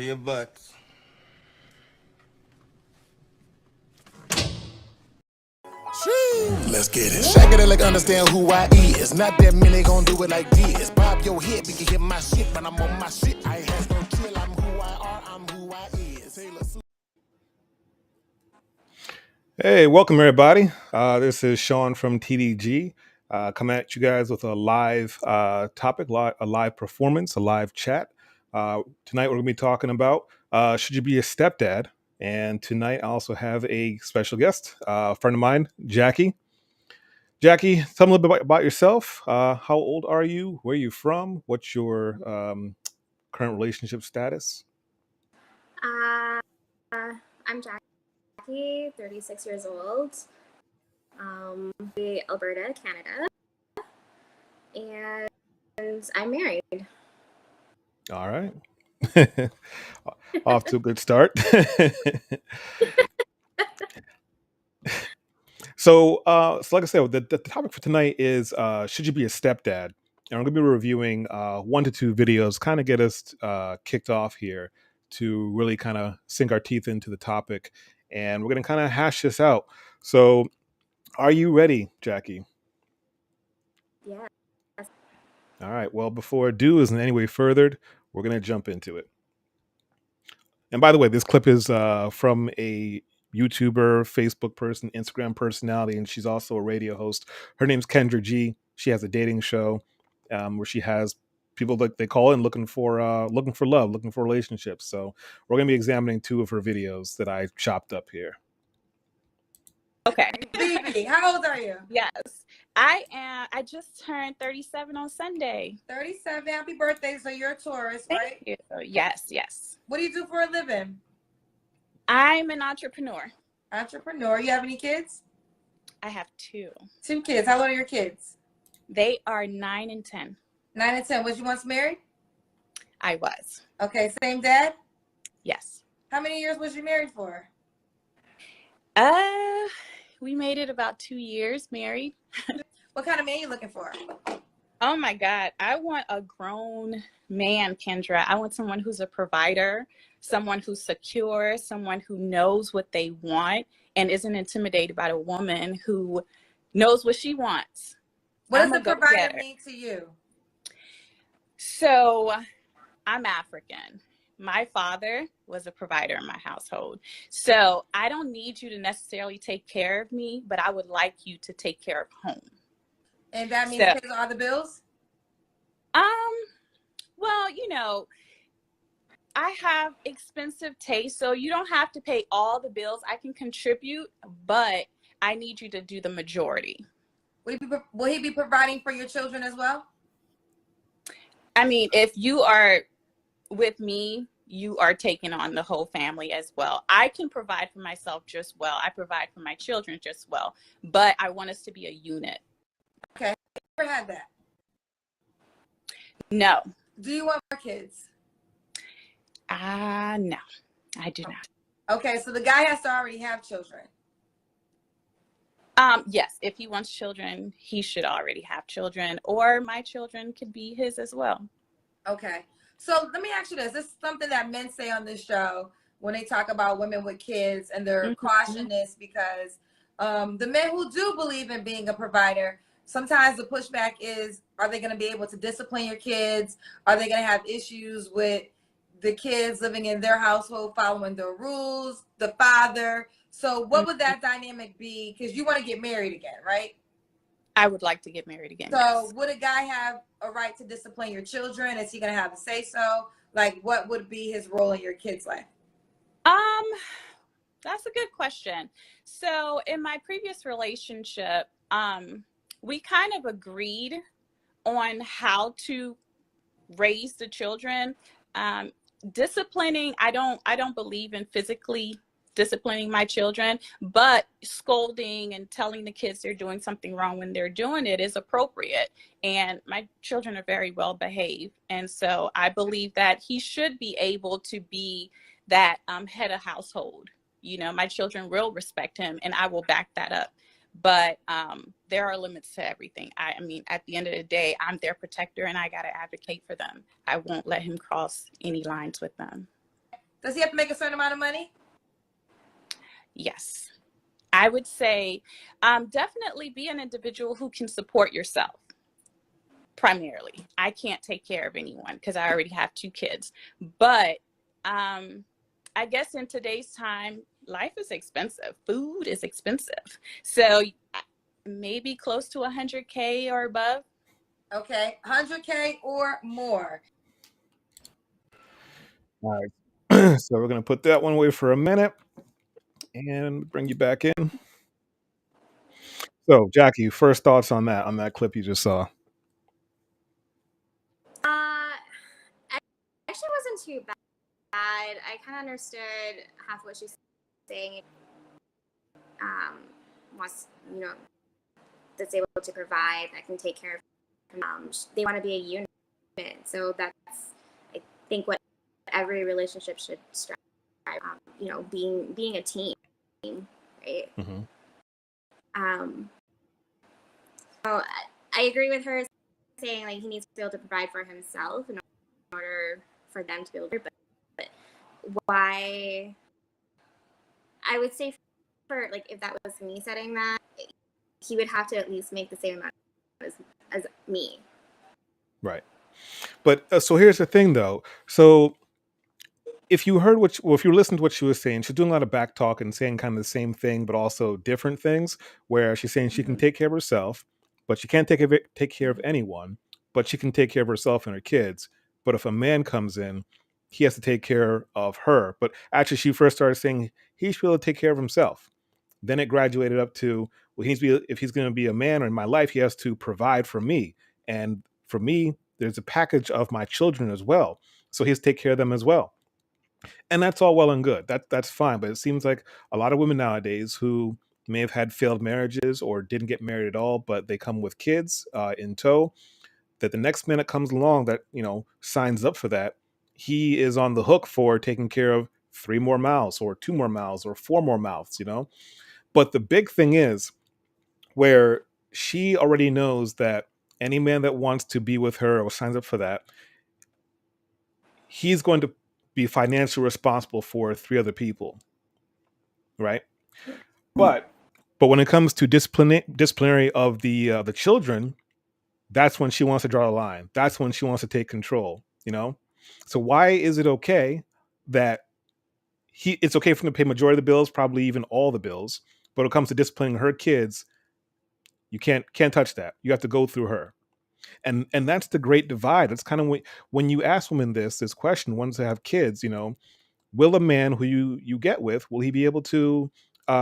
under your butts. Let's get it. Shake it like understand who I is. Not that many gon' do it like this. Bob your head, we can hear my shit, but I'm on my shit. I ain't has no chill. I'm who I are, I'm who I is. Hey, welcome everybody. This is Sean from TDG. Coming at you guys with a live topic, a live performance, a live chat. Tonight we're going to be talking about should you be a stepdad? And tonight I also have a special guest, a friend of mine, Jackie. Jackie, tell me a little bit about yourself. How old are you? Where are you from? What's your current relationship status? I'm Jackie, 36 years old, Alberta, Canada, and I'm married. All right. Off to a good start. So like I said, the topic for tonight is should you be a stepdad? And I'm going to be reviewing 1 to 2 videos, kind of get us kicked off here to really kind of sink our teeth into the topic. And we're going to kind of hash this out. So are you ready, Jackie? Yes. All right. Well, before ado is in any way furthered, we're going to jump into it. And by the way, this clip is from a YouTuber, Facebook person, Instagram personality, and she's also a radio host. Her name's Kendra G. She has a dating show where she has people that they call in looking for love, looking for relationships. So we're going to be examining 2 of her videos that I chopped up here. Okay. Phoebe, how old are you? Yes, I am. I just turned 37 on Sunday. 37. Happy birthday. So you're a Taurus, right? Thank you. Yes. What do you do for a living? I'm an entrepreneur. Entrepreneur. You have any kids? I have 2. 2 kids. How old are your kids? They are 9 and 10. 9 and 10. Was you once married? I was. Okay. Same dad? Yes. How many years was you married for? We made it about 2 years married. What kind of man you looking for? Oh my God. I want a grown man, Kendra. I want someone who's a provider, someone who's secure, someone who knows what they want and isn't intimidated by a woman who knows what she wants. What does a provider mean to you? So I'm African. My father was a provider in my household. So I don't need you to necessarily take care of me, but I would like you to take care of home. And that means pay all the bills? Well, I have expensive taste, so you don't have to pay all the bills. I can contribute, but I need you to do the majority. Will he be providing for your children as well? I mean, if you are with me, you are taking on the whole family as well. I can provide for myself just well. I provide for my children just well, but I want us to be a unit. Okay. Never had that? No. Do you want more kids? No, I do not. Okay, so the guy has to already have children. Yes, if he wants children, he should already have children, or my children could be his as well. Okay. So let me ask you this. This is something that men say on this show when they talk about women with kids, and they're caution this because the men who do believe in being a provider, sometimes the pushback is, are they going to be able to discipline your kids? Are they going to have issues with the kids living in their household, following their rules, the father? So what would that dynamic be? Because you want to get married again, right? I would like to get married again. So yes. Would a guy have a right to discipline your children? Is he going to have a say so? Like, what would be his role in your kids' life? That's a good question. So in my previous relationship, we kind of agreed on how to raise the children. Disciplining, I don't believe in physically disciplining my children, but scolding and telling the kids they're doing something wrong when they're doing it is appropriate. And my children are very well behaved. And so I believe that he should be able to be that head of household. My children will respect him, and I will back that up. But there are limits to everything. I mean, at the end of the day, I'm their protector, and I got to advocate for them. I won't let him cross any lines with them. Does he have to make a certain amount of money? Yes. I would say definitely be an individual who can support yourself. Primarily, I can't take care of anyone because I already have 2 kids. But I guess in today's time, life is expensive. Food is expensive. So maybe close to 100K or above. Okay, 100K or more. All right. So we're going to put that one away for a minute and bring you back in. So, Jackie, first thoughts on that clip you just saw. Actually wasn't too bad. I kind of understood half what she's saying. Wants, that's able to provide, that can take care of. They want to be a unit, so that's, I think, what every relationship should strive. Being a team, right? Mm-hmm. So I agree with her saying like he needs to be able to provide for himself in order for them to be able to. But why? I would say for like if that was me setting that, he would have to at least make the same amount as me. Right. But so here's the thing, though. So if you heard if you listened to what she was saying, she's doing a lot of back talk and saying kind of the same thing, but also different things. Where she's saying she can take care of herself, but she can't take care of anyone. But she can take care of herself and her kids. But if a man comes in, he has to take care of her. But actually, she first started saying he should be able to take care of himself. Then it graduated up to, well, if he's going to be a man in my life, he has to provide for me. And for me, there's a package of my children as well. So he has to take care of them as well. And that's all well and good. That's fine. But it seems like a lot of women nowadays who may have had failed marriages or didn't get married at all, but they come with kids in tow, that the next man that comes along that, signs up for that, he is on the hook for taking care of 3 more mouths or 2 more mouths or 4 more mouths. But the big thing is where she already knows that any man that wants to be with her or signs up for that, he's going to be financially responsible for 3 other people, right? But when it comes to disciplinary of the children, that's when she wants to draw the line. That's when she wants to take control. So why is it okay that it's okay for him to pay majority of the bills, probably even all the bills, but when it comes to disciplining her kids, you can't touch that. You have to go through her. And that's the great divide. That's kind of when you ask women this question, ones that have kids, will a man who you get with, will he be able to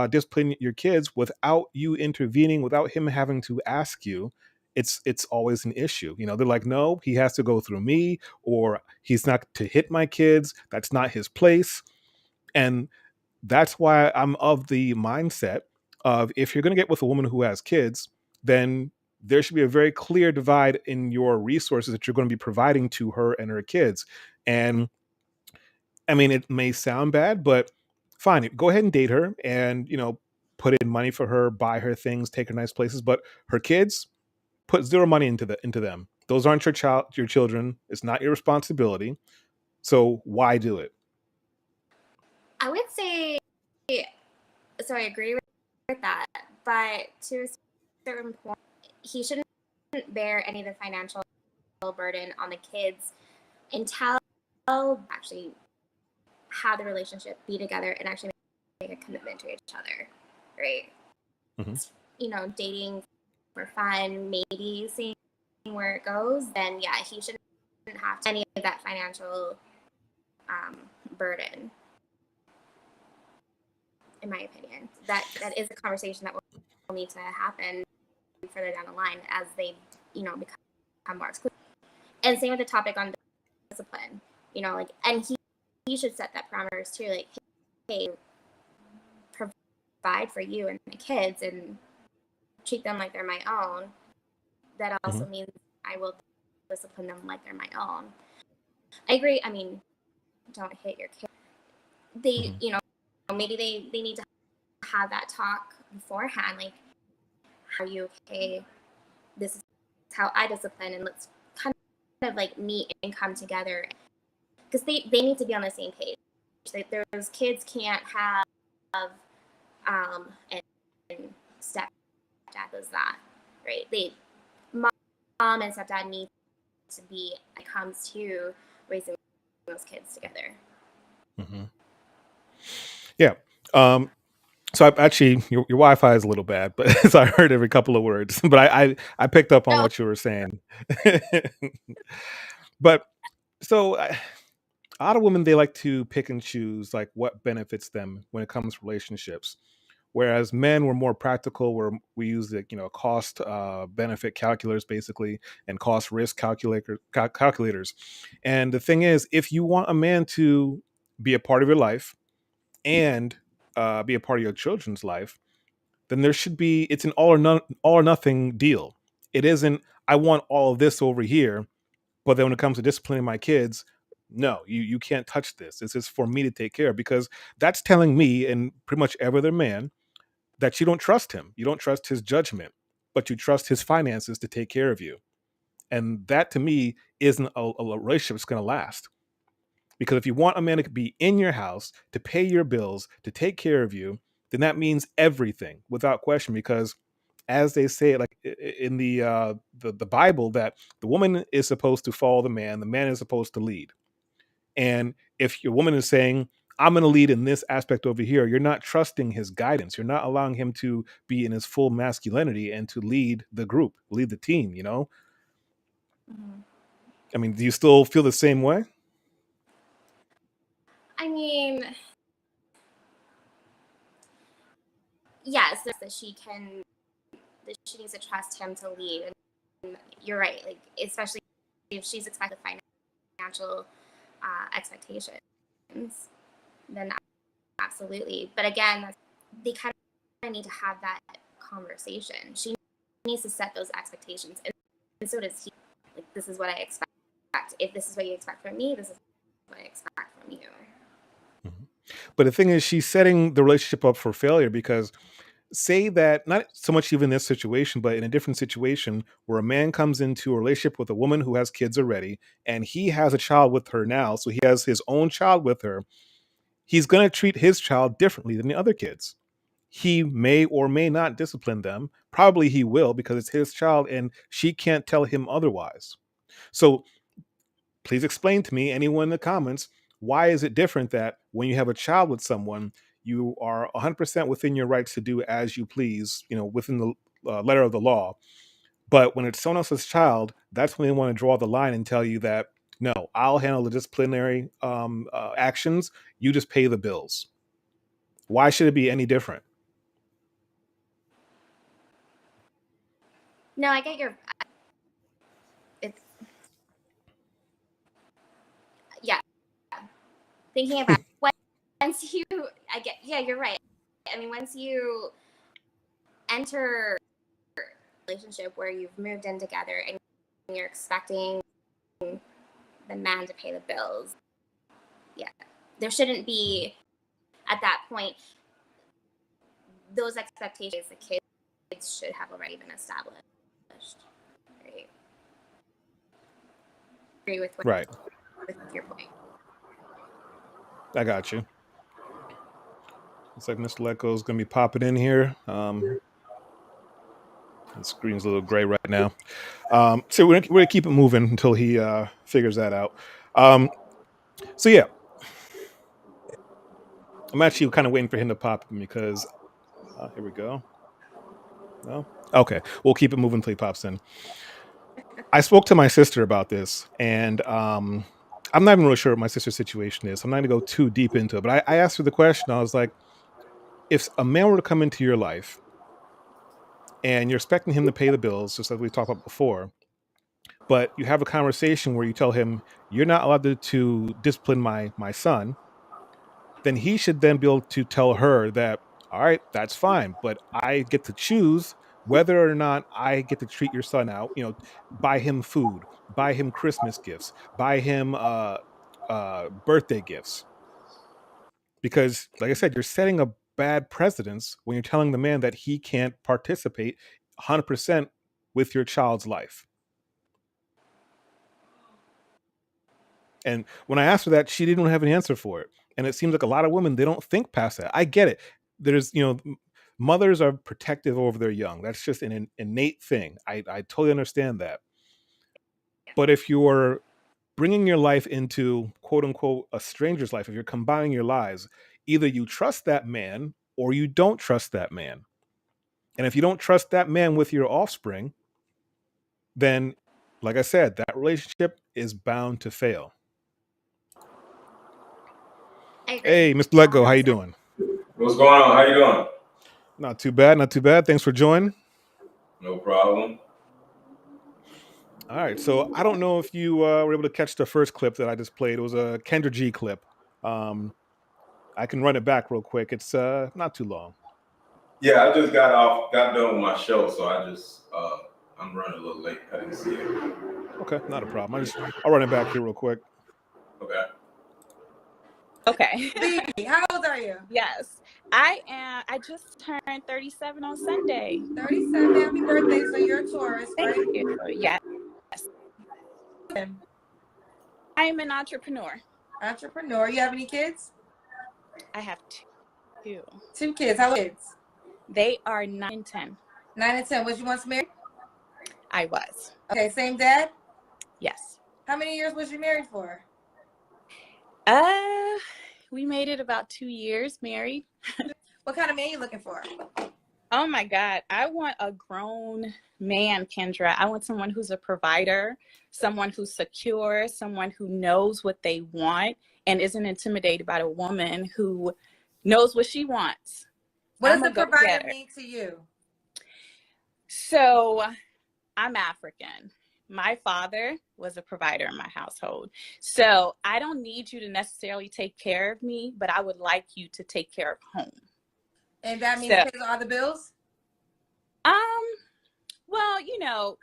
discipline your kids without you intervening, without him having to ask you? It's always an issue. They're like, no, he has to go through me, or he's not to hit my kids. That's not his place. And that's why I'm of the mindset of, if you're going to get with a woman who has kids, then there should be a very clear divide in your resources that you're going to be providing to her and her kids. And I mean, it may sound bad, but fine, go ahead and date her and, put in money for her, buy her things, take her nice places. But her kids, put 0 money into them. Those aren't your children. It's not your responsibility. So why do it? I would say, so I agree with that, but to a certain point, he shouldn't bear any of the financial burden on the kids until actually have the relationship, be together, and actually make a commitment to each other, right? Mm-hmm. Dating for fun, maybe seeing where it goes, then yeah, he shouldn't have any of that financial burden. In my opinion, that is a conversation that will need to happen further down the line as they, become more exclusive. And same with the topic on discipline, and he should set that parameters too, like, hey, provide for you and the kids and treat them like they're my own. That also means I will discipline them like they're my own. I agree. I mean, don't hit your kids. They, maybe they need to have that talk beforehand, like, are you okay? This is how I discipline, and let's kind of like meet and come together, because they need to be on the same page. Those kids can't have and stepdad does that, right? Mom and stepdad need to be when it comes to raising those kids together. Mm-hmm. Yeah. So I actually, your Wi-Fi is a little bad, but so I heard every couple of words, but I picked up on what you were saying. But so a lot of women, they like to pick and choose like what benefits them when it comes to relationships. Whereas men were more practical, where we use the cost benefit calculators basically, and cost risk calculators. And the thing is, if you want a man to be a part of your life and be a part of your children's life, then there should be, it's an all or nothing deal. It isn't, I want all of this over here, but then when it comes to disciplining my kids, no, you can't touch this. This is for me to take care of, because that's telling me and pretty much every other man that you don't trust him. You don't trust his judgment, but you trust his finances to take care of you. And that to me isn't a relationship that's going to last. Because if you want a man to be in your house, to pay your bills, to take care of you, then that means everything without question. Because as they say, like in the Bible, that the woman is supposed to follow the man is supposed to lead. And if your woman is saying, I'm going to lead in this aspect over here, you're not trusting his guidance. You're not allowing him to be in his full masculinity and to lead the group, lead the team, Mm-hmm. I mean, do you still feel the same way? I mean, yes, that she needs to trust him to lead. And you're right, like especially if she's expected financial expectations, then absolutely. But again, they kind of need to have that conversation. She needs to set those expectations, and so does he. Like, this is what I expect. If this is what you expect from me, this is what I expect from you. Mm-hmm. But the thing is, she's setting the relationship up for failure, because say that, not so much even this situation, but in a different situation where a man comes into a relationship with a woman who has kids already, and he has a child with her now, so he has his own child with her, he's going to treat his child differently than the other kids. He may or may not discipline them. Probably he will, because it's his child and she can't tell him otherwise. So please explain to me, anyone in the comments, why is it different that when you have a child with someone, you are 100% within your rights to do as you please, within the letter of the law. But when it's someone else's child, that's when they want to draw the line and tell you that, no, I'll handle the disciplinary actions. You just pay the bills. Why should it be any different? No, I get your. It's yeah. Thinking about once you, I get. Yeah, you're right. I mean, once you enter a relationship where you've moved in together and you're expecting the man to pay the bills, yeah, there shouldn't be at that point those expectations. The kids should have already been established. Right. Agree with Right. With your point. I got you. Looks like Mr. Lecco is going to be popping in here. The screen's a little gray right now. So we're going to keep it moving until he figures that out. So yeah, I'm actually kind of waiting for him to pop in, because here we go. No? Okay, we'll keep it moving until he pops in. I spoke to my sister about this, and I'm not even really sure what my sister's situation is. I'm not going to go too deep into it, but I asked her the question. I was like, if a man were to come into your life and you're expecting him to pay the bills, just like we talked about before, but you have a conversation where you tell him you're not allowed to discipline my son, then he should then be able to tell her that, all right, that's fine, but I get to choose whether or not I get to treat your son out, buy him food, buy him Christmas gifts, buy him birthday gifts. Because like I said, you're setting a bad precedence when you're telling the man that he can't participate 100% with your child's life. And when I asked her that, she didn't have an answer for it. And it seems like a lot of women, they don't think past that. I get it. There's, mothers are protective over their young. That's just an innate thing. I totally understand that. But if you're bringing your life into quote unquote a stranger's life, if you're combining your lives, either you trust that man or you don't trust that man. And if you don't trust that man with your offspring, then, like I said, that relationship is bound to fail. I agree. Hey, Mr. Letgo, how you doing? What's going on? How you doing? Not too bad, not too bad. Thanks for joining. No problem. All right, so I don't know if you were able to catch the first clip that I just played. It was a Kendra G clip. I can run it back real quick. It's not too long. Yeah, I just got done with my show, so I'm running a little late. I didn't see it. Okay, not a problem. I'll run it back here real quick. Okay. Okay. Baby, how old are you? Yes, I am. I just turned 37 on Sunday. 37. Happy birthday. So you're a Taurus, Thank right? you. Yes, I'm an entrepreneur. Entrepreneur. You have any kids? I have two. 2 kids. How old kids? They are 9 and 10. 9 and 10. Was you once married? I was. Okay, same dad? Yes. How many years was you married for? We made it about 2 years married. What kind of man you looking for? Oh my God. I want a grown man, Kendra. I want someone who's a provider, someone who's secure, someone who knows what they want and isn't intimidated by a woman who knows what she wants. What does a provider mean to you? So I'm African. My father was a provider in my household. So I don't need you to necessarily take care of me, but I would like you to take care of home. And that means pays all the bills? Well,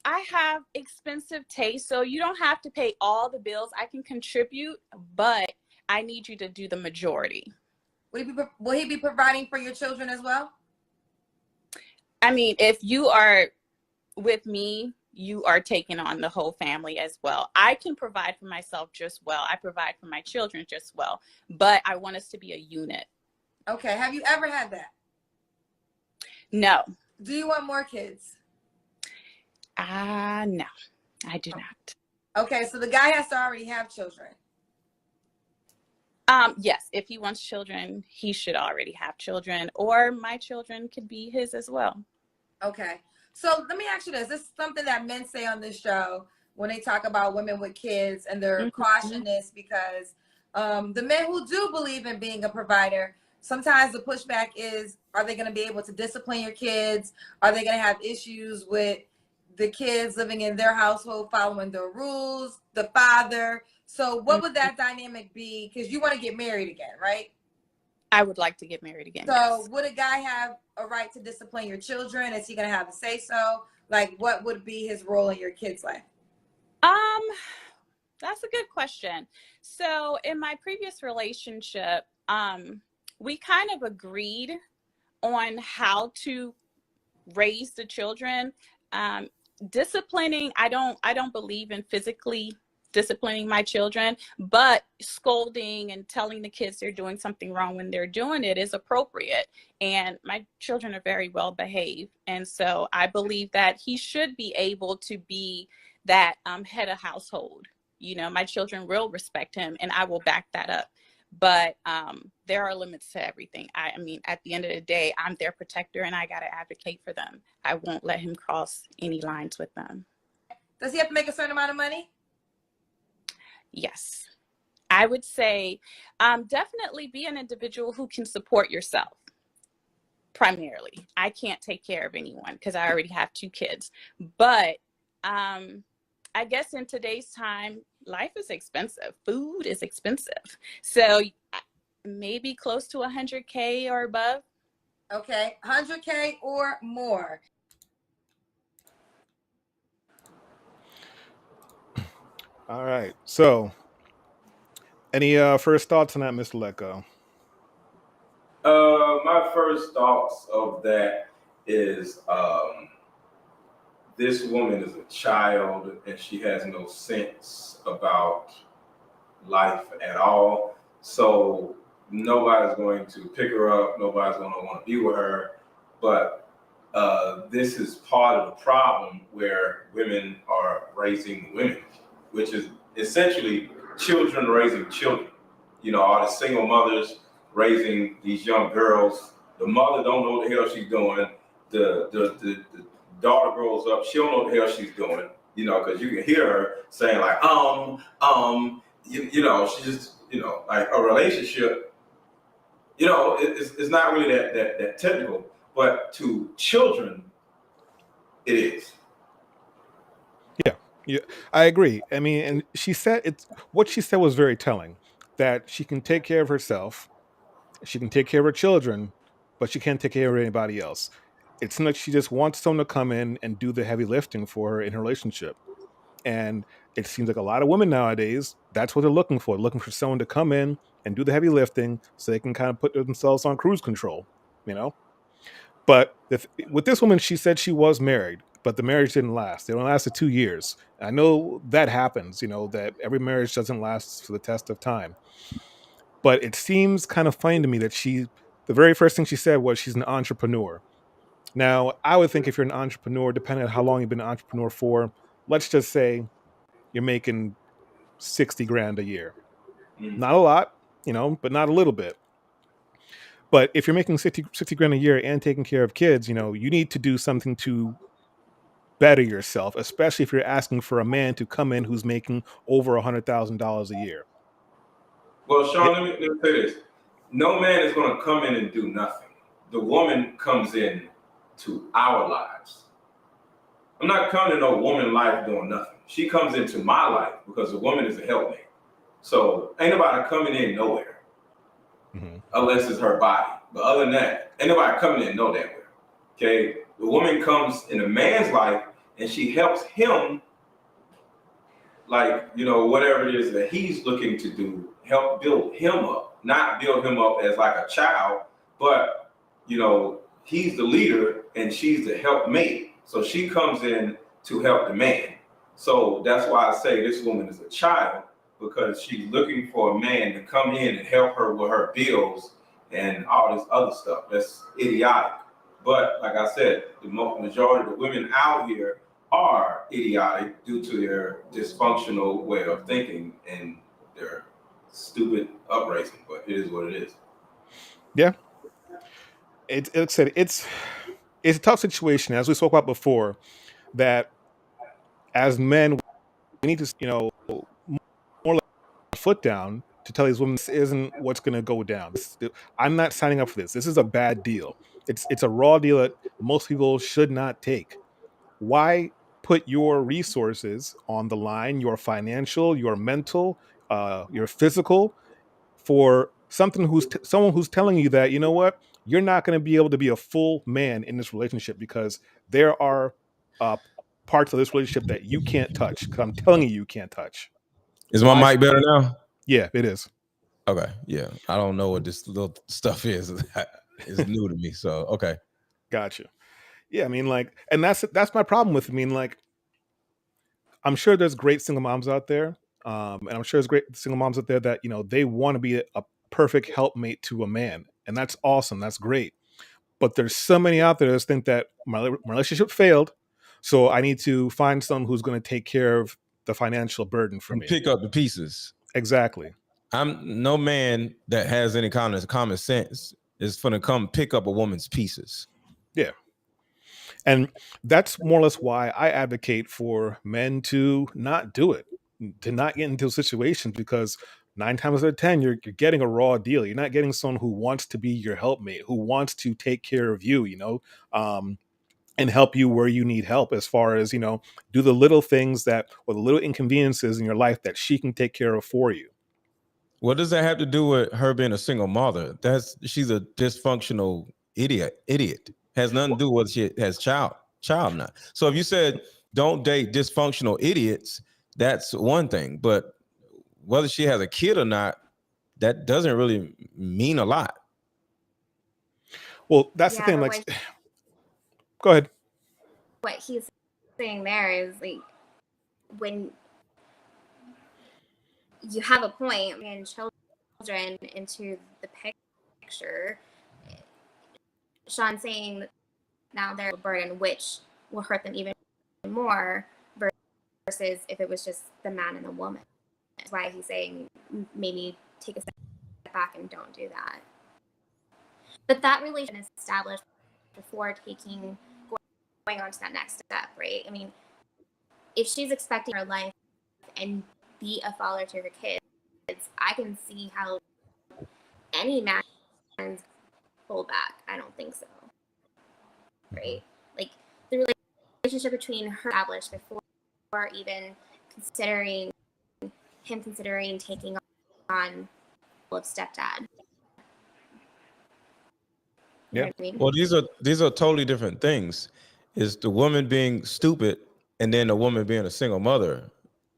I have expensive taste, so you don't have to pay all the bills. I can contribute, but I need you to do the majority. Will he be providing for your children as well? I mean, if you are with me, you are taking on the whole family as well. I can provide for myself just well. I provide for my children just well, but I want us to be a unit. Okay. Have you ever had that? No. Do you want more kids? No, I do not. Okay, so the guy has to already have children. Yes, if he wants children, he should already have children, or my children could be his as well. Okay. So let me ask you this. This is something that men say on this show when they talk about women with kids and their cautiousness, because the men who do believe in being a provider, sometimes the pushback is, are they going to be able to discipline your kids? Are they going to have issues with the kids living in their household, following the rules, the father? So what would that dynamic be? Because you want to get married again, right? I would like to get married again. So yes. Would a guy have a right to discipline your children? Is he going to have a say so? Like, what would be his role in your kid's life? That's a good question. So in my previous relationship, we kind of agreed on how to raise the children. Disciplining, I don't believe in physically disciplining my children, but scolding and telling the kids they're doing something wrong when they're doing it is appropriate. And my children are very well behaved. And so I believe that he should be able to be that head of household. My children will respect him and I will back that up. But there are limits to everything. I mean, at the end of the day, I'm their protector and I got to advocate for them. I won't let him cross any lines with them. Does he have to make a certain amount of money? Yes. I would say definitely be an individual who can support yourself. Primarily. I can't take care of anyone because I already have 2 kids. But I guess in today's time, life is expensive. Food is expensive. So maybe close to 100K or above. Okay, 100K or more. All right. So, any first thoughts on that, Mr. Letgo? My first thoughts of that is this woman is a child and she has no sense about life at all. So nobody's going to pick her up. Nobody's going to want to be with her. But this is part of the problem where women are raising women, which is essentially children raising children. You know, all the single mothers raising these young girls. The mother don't know what the hell she's doing. The daughter grows up, she don't know what the hell she's doing. You know, because you can hear her saying like, you know, she just, you know, like a relationship. You know, it's not really that technical, but to children, it is. Yeah, I agree. I mean, and she said what she said was very telling, that she can take care of herself, she can take care of her children, but she can't take care of anybody else. It's not like she just wants someone to come in and do the heavy lifting for her in her relationship. And it seems like a lot of women nowadays, that's what they're looking for. Looking for someone to come in and do the heavy lifting so they can kind of put themselves on cruise control, you know? But with this woman, she said she was married, but the marriage didn't last. It only lasted 2 years. I know that happens, you know, that every marriage doesn't last for the test of time. But it seems kind of funny to me that the very first thing she said was she's an entrepreneur. Now, I would think if you're an entrepreneur, depending on how long you've been an entrepreneur for, let's just say you're making 60 grand a year. Not a lot, you know, but not a little bit. But if you're making 60 grand a year and taking care of kids, you know, you need to do something to better yourself, especially if you're asking for a man to come in who's making over $100,000 a year. Well, Sean, let me say this. No man is going to come in and do nothing. The woman comes in to our lives. I'm not coming to no woman life doing nothing. She comes into my life because the woman is a helpmate. So ain't nobody coming in nowhere unless it's her body. But other than that, ain't nobody coming in no damn where. Okay? The woman comes in a man's life and she helps him, like, you know, whatever it is that he's looking to do, help build him up. Not build him up as like a child, but, you know, he's the leader and she's the helpmate. So she comes in to help the man. So that's why I say this woman is a child, because she's looking for a man to come in and help her with her bills and all this other stuff. That's idiotic. But like I said, the majority of the women out here are idiotic due to their dysfunctional way of thinking and their stupid upbringing. But it is what it is. Yeah. It's a tough situation, as we spoke about before, that as men, we need to, you know, more like foot down to tell these women this isn't what's going to go down. I'm not signing up for this. This is a bad deal. It's a raw deal that most people should not take. Why put your resources on the line, your financial, your mental, your physical, for something someone who's telling you that, you know what, you're not going to be able to be a full man in this relationship because there are parts of this relationship that you can't touch, because I'm telling you can't touch. Is my mic better now? Yeah, it is. Okay. Yeah. I don't know what this little stuff is. It's new to me. So, okay. Gotcha. Yeah, I mean, like, and that's my problem with it. I mean, like, I'm sure there's great single moms out there. And I'm sure there's great single moms out there that, you know, they want to be a perfect helpmate to a man. And that's awesome. That's great. But there's so many out there that think that my relationship failed, so I need to find someone who's going to take care of the financial burden for me. Pick up the pieces. Exactly. I'm no man that has any kind of common sense is going to come pick up a woman's pieces. Yeah. And that's more or less why I advocate for men to not do it, to not get into situations, because 9 times out of 10, you're getting a raw deal. You're not getting someone who wants to be your helpmate, who wants to take care of you, you know, and help you where you need help, as far as, you know, do the little things or the little inconveniences in your life that she can take care of for you. What does that have to do with her being a single mother? She's a dysfunctional idiot. Has nothing to do with she has child not. So if you said don't date dysfunctional idiots, that's one thing. But whether she has a kid or not, that doesn't really mean a lot. Well, that's the thing. Like, go ahead. What he's saying there is, like, when you have a point and children children into the picture, Sean saying that now they're a burden, which will hurt them even more versus if it was just the man and the woman. That's why he's saying maybe take a step back and don't do that. But that relationship is established before going on to that next step, right? I mean, if she's expecting her life and be a father to her kids, I can see how any man can pull back. I don't think so, right? Like the relationship between her established before even considering taking on of stepdad. You know what I mean? Well, these are totally different things. Is the woman being stupid and then the woman being a single mother.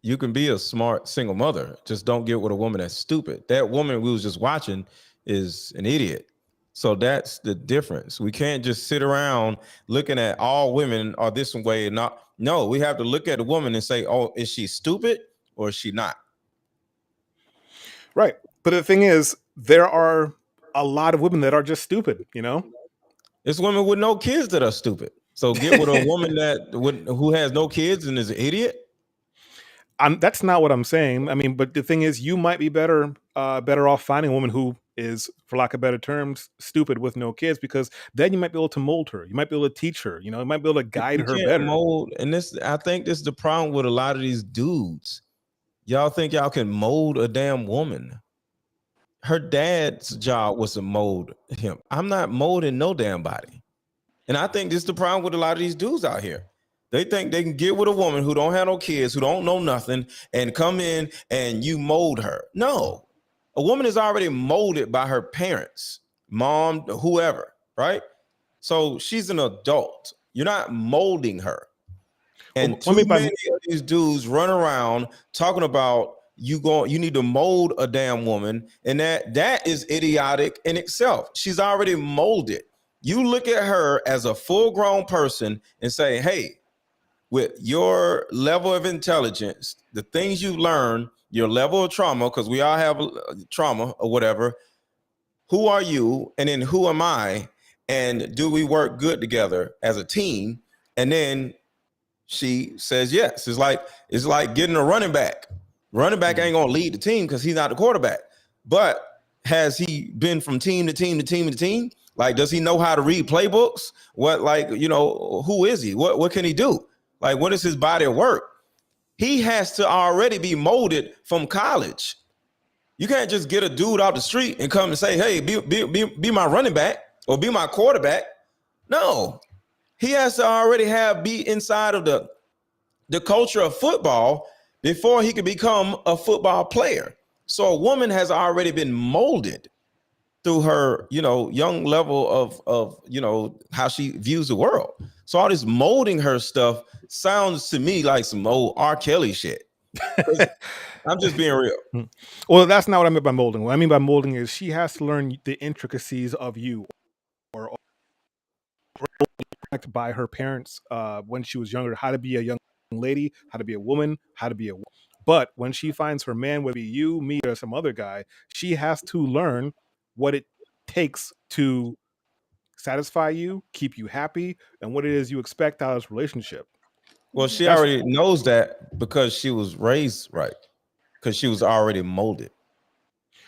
You can be a smart single mother, just don't get with a woman that's stupid. That woman we was just watching is an idiot. So that's the difference. We can't just sit around looking at all women are this way and not. No, we have to look at the woman and say, oh, is she stupid or is she not? Right. But the thing is, there are a lot of women that are just stupid, you know? It's women with no kids that are stupid. So get with a woman who has no kids and is an idiot. That's not what I'm saying. I mean, but the thing is, you might be better off finding a woman who is, for lack of better terms, stupid with no kids, because then you might be able to mold her. You might be able to teach her. You know, you might be able to guide her better. Mold, and I think this is the problem with a lot of these dudes. Y'all think y'all can mold a damn woman. Her dad's job was to mold him. I'm not molding no damn body. And I think this is the problem with a lot of these dudes out here. They think they can get with a woman who don't have no kids, who don't know nothing, and come in and you mold her. No, a woman is already molded by her parents, mom, whoever, right? So she's an adult. You're not molding her. And too many of these dudes run around talking about you need to mold a damn woman, and that is idiotic in itself. She's already molded. You look at her as a full-grown person and say, hey, with your level of intelligence, the things you learn, your level of trauma, because we all have trauma or whatever, who are you? And then who am I? And do we work good together as a team? And then she says yes. It's like getting a running back. Running back ain't gonna lead the team because he's not the quarterback. But has he been from team to team to team to team? Like, does he know how to read playbooks? What, like, you know, who is he? What can he do? Like, what is his body of work? He has to already be molded from college. You can't just get a dude out the street and come and say, hey, be my running back or be my quarterback. No, he has to already be inside of the culture of football before he can become a football player. So a woman has already been molded through her, you know, young level of, you know, how she views the world. So all this molding her stuff sounds to me like some old R. Kelly shit. I'm just being real. Well, that's not what I mean by molding. What I mean by molding is she has to learn the intricacies of you, or by her parents when she was younger, how to be a young lady, how to be a woman, how to be a. But when she finds her man, whether it be you, me, or some other guy, she has to learn what it takes to satisfy you, keep you happy, and what it is you expect out of this relationship. Well, she already knows that because she was raised right, because she was already molded,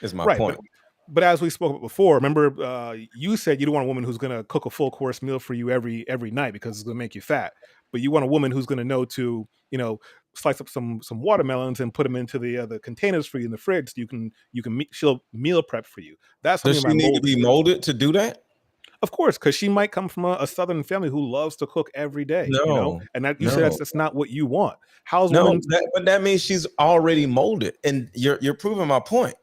is my point. But as we spoke before, remember you said you don't want a woman who's going to cook a full course meal for you every night because it's going to make you fat. But you want a woman who's going to know to, you know, slice up some watermelons and put them into the containers for you in the fridge. So she'll meal prep for you. That's does she need to be molded to do that? Of course, because she might come from a Southern family who loves to cook every day. No, you know? And that you said that's not what you want. But that means she's already molded, and you're proving my point.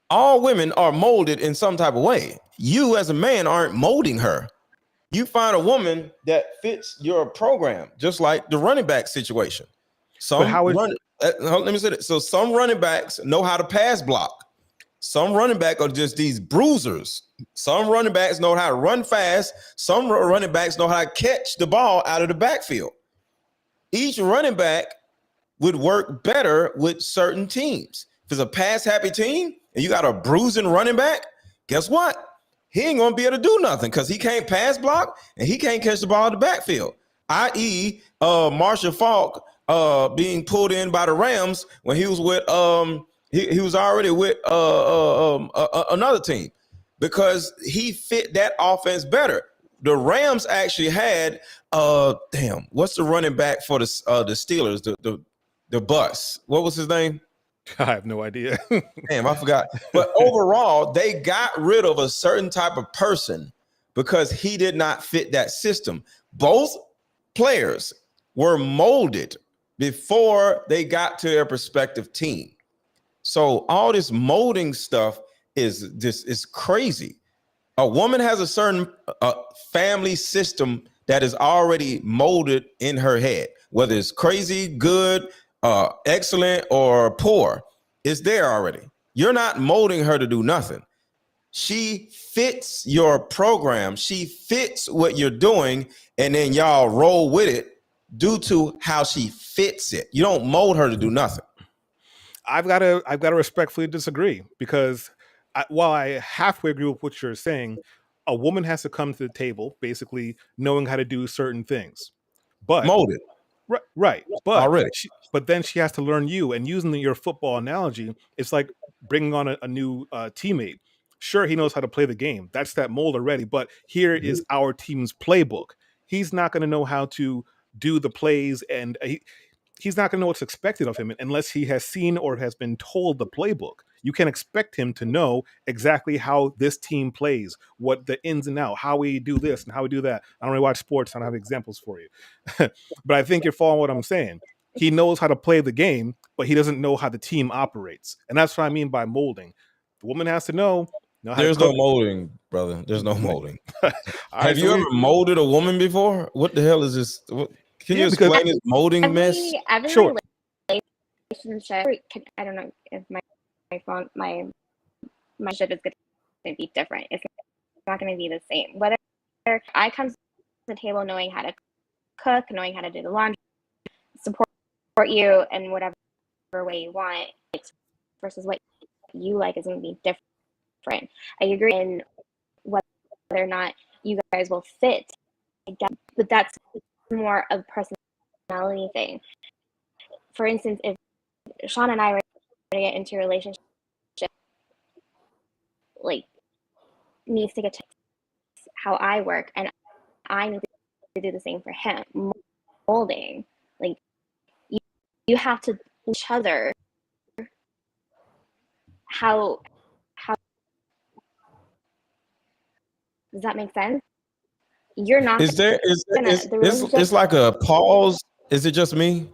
All women are molded in some type of way. You as a man aren't molding her. You find a woman that fits your program, just like the running back situation. Let me say that. So some running backs know how to pass block. Some running back are just these bruisers. Some running backs know how to run fast. Some running backs know how to catch the ball out of the backfield. Each running back would work better with certain teams. If it's a pass happy team, and you got a bruising running back, guess what? He ain't gonna be able to do nothing because he can't pass block and he can't catch the ball in the backfield. I.e., Marshall Faulk being pulled in by the Rams when he was with he was already with another team because he fit that offense better. The Rams actually had what's the running back for the Steelers, the bus? What was his name? I have no idea. Damn, I forgot. But overall, they got rid of a certain type of person because he did not fit that system. Both players were molded before they got to their respective team. So all this molding stuff is crazy. A woman has a certain family system that is already molded in her head, whether it's crazy, good, excellent, or poor. It's there already. You're not molding her to do nothing. She fits your program. She fits what you're doing, and then y'all roll with it due to how she fits it. You don't mold her to do nothing. I've got to respectfully disagree because while I halfway agree with what you're saying, a woman has to come to the table basically knowing how to do certain things, but molded. Right. But already. But then she has to learn you. And using your football analogy, it's like bringing on a new teammate. Sure, he knows how to play the game. That's that mold already. But here is our team's playbook. He's not going to know how to do the plays, and he's not going to know what's expected of him unless he has seen or has been told the playbook. You can expect him to know exactly how this team plays, what the ins and outs, how we do this and how we do that. I don't really watch sports. I don't have examples for you. But I think you're following what I'm saying. He knows how to play the game, but he doesn't know how the team operates. And that's what I mean by molding. The woman has to know how There's to no molding, brother. There's no molding. Have you ever molded a woman before? What the hell is this? Can you explain this molding mess? Every sure. Relationship, I don't know if my ship is going to be different. It's not going to be the same. Whether I come to the table knowing how to cook, knowing how to do the laundry, support you in whatever way you want, versus what you like is going to be different. I agree in whether or not you guys will fit, but that's more of a personality thing. For instance, if Sean and I were to get into a relationship, like, needs to get to how I work, and I need to do the same for him. Molding, like, you have to each other. How does that make sense? You're not. It's like a pause. Is it just me?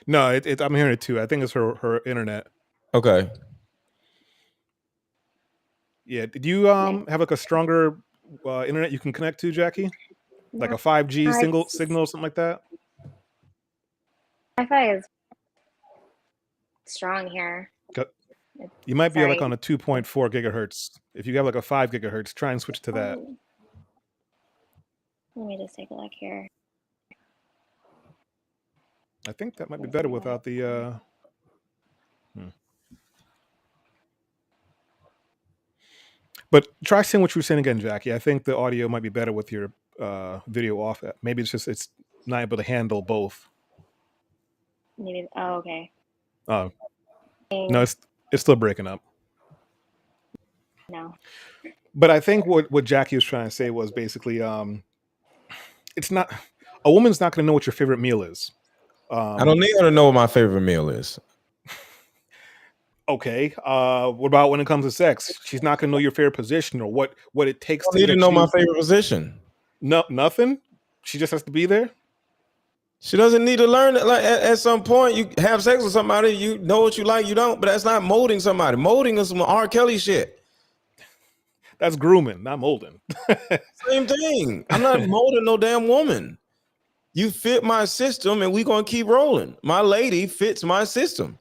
No, I'm hearing it too. I think it's her internet. Okay. Yeah. Did you have like a stronger internet you can connect to, Jackie? Like a 5G signal, something like that? Wi-Fi is strong here. You might be like on a 2.4 gigahertz. If you have like a 5 gigahertz, try and switch to that. Let me just take a look here. I think that might be better without the But try saying what you were saying again, Jackie. I think the audio might be better with your video off. Maybe it's not able to handle both. Maybe. Oh, okay. Oh. No, it's still breaking up. No. But I think what Jackie was trying to say was basically it's not, a woman's not going to know what your favorite meal is. I don't need her to know what my favorite meal is. Okay. What about when it comes to sex? She's not going to know your favorite position or what it takes I don't need to know my favorite position. No, nothing. She just has to be there. She doesn't need to learn it. Like at some point, you have sex with somebody, you know what you like, you don't. But that's not molding somebody. Molding is some R. Kelly shit. That's grooming, not molding. Same thing. I'm not molding no damn woman. You fit my system, and we gonna keep rolling. My lady fits my system.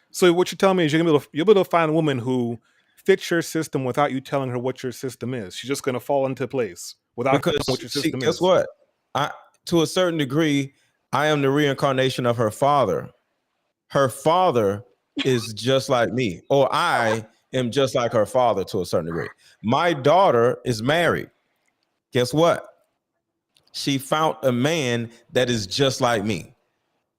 So what you're telling me is you'll be able to find a woman who fits your system without you telling her what your system is. She's just gonna fall into place without telling what your system is. Guess what? To a certain degree, I am the reincarnation of her father. Her father is just like me, or I am just like her father to a certain degree. My daughter is married. Guess what? She found a man that is just like me.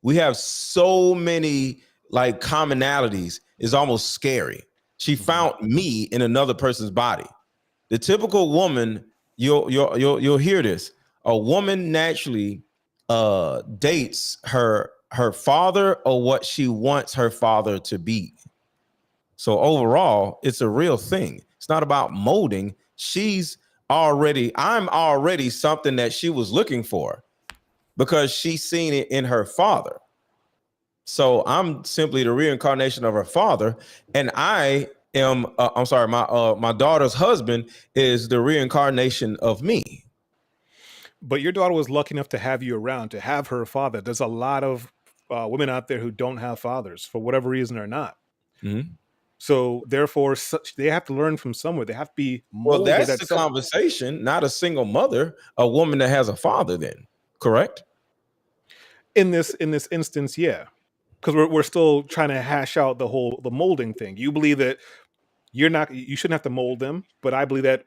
We have so many like commonalities. It's almost scary. She found me in another person's body. The typical woman, you'll hear this. A woman naturally dates her father or what she wants her father to be. So overall, it's a real thing. It's not about molding. I'm already something that she was looking for because she's seen it in her father. So I'm simply the reincarnation of her father, and I am. My daughter's husband is the reincarnation of me. But your daughter was lucky enough to have you around, to have her father. There's a lot of women out there who don't have fathers for whatever reason or not. Mm-hmm. So therefore, they have to learn from somewhere. They have to be molded. Well, that's the conversation, not a single mother, a woman that has a father. Then, correct? In this instance, yeah, because we're still trying to hash out the molding thing. You believe that you shouldn't have to mold them, but I believe that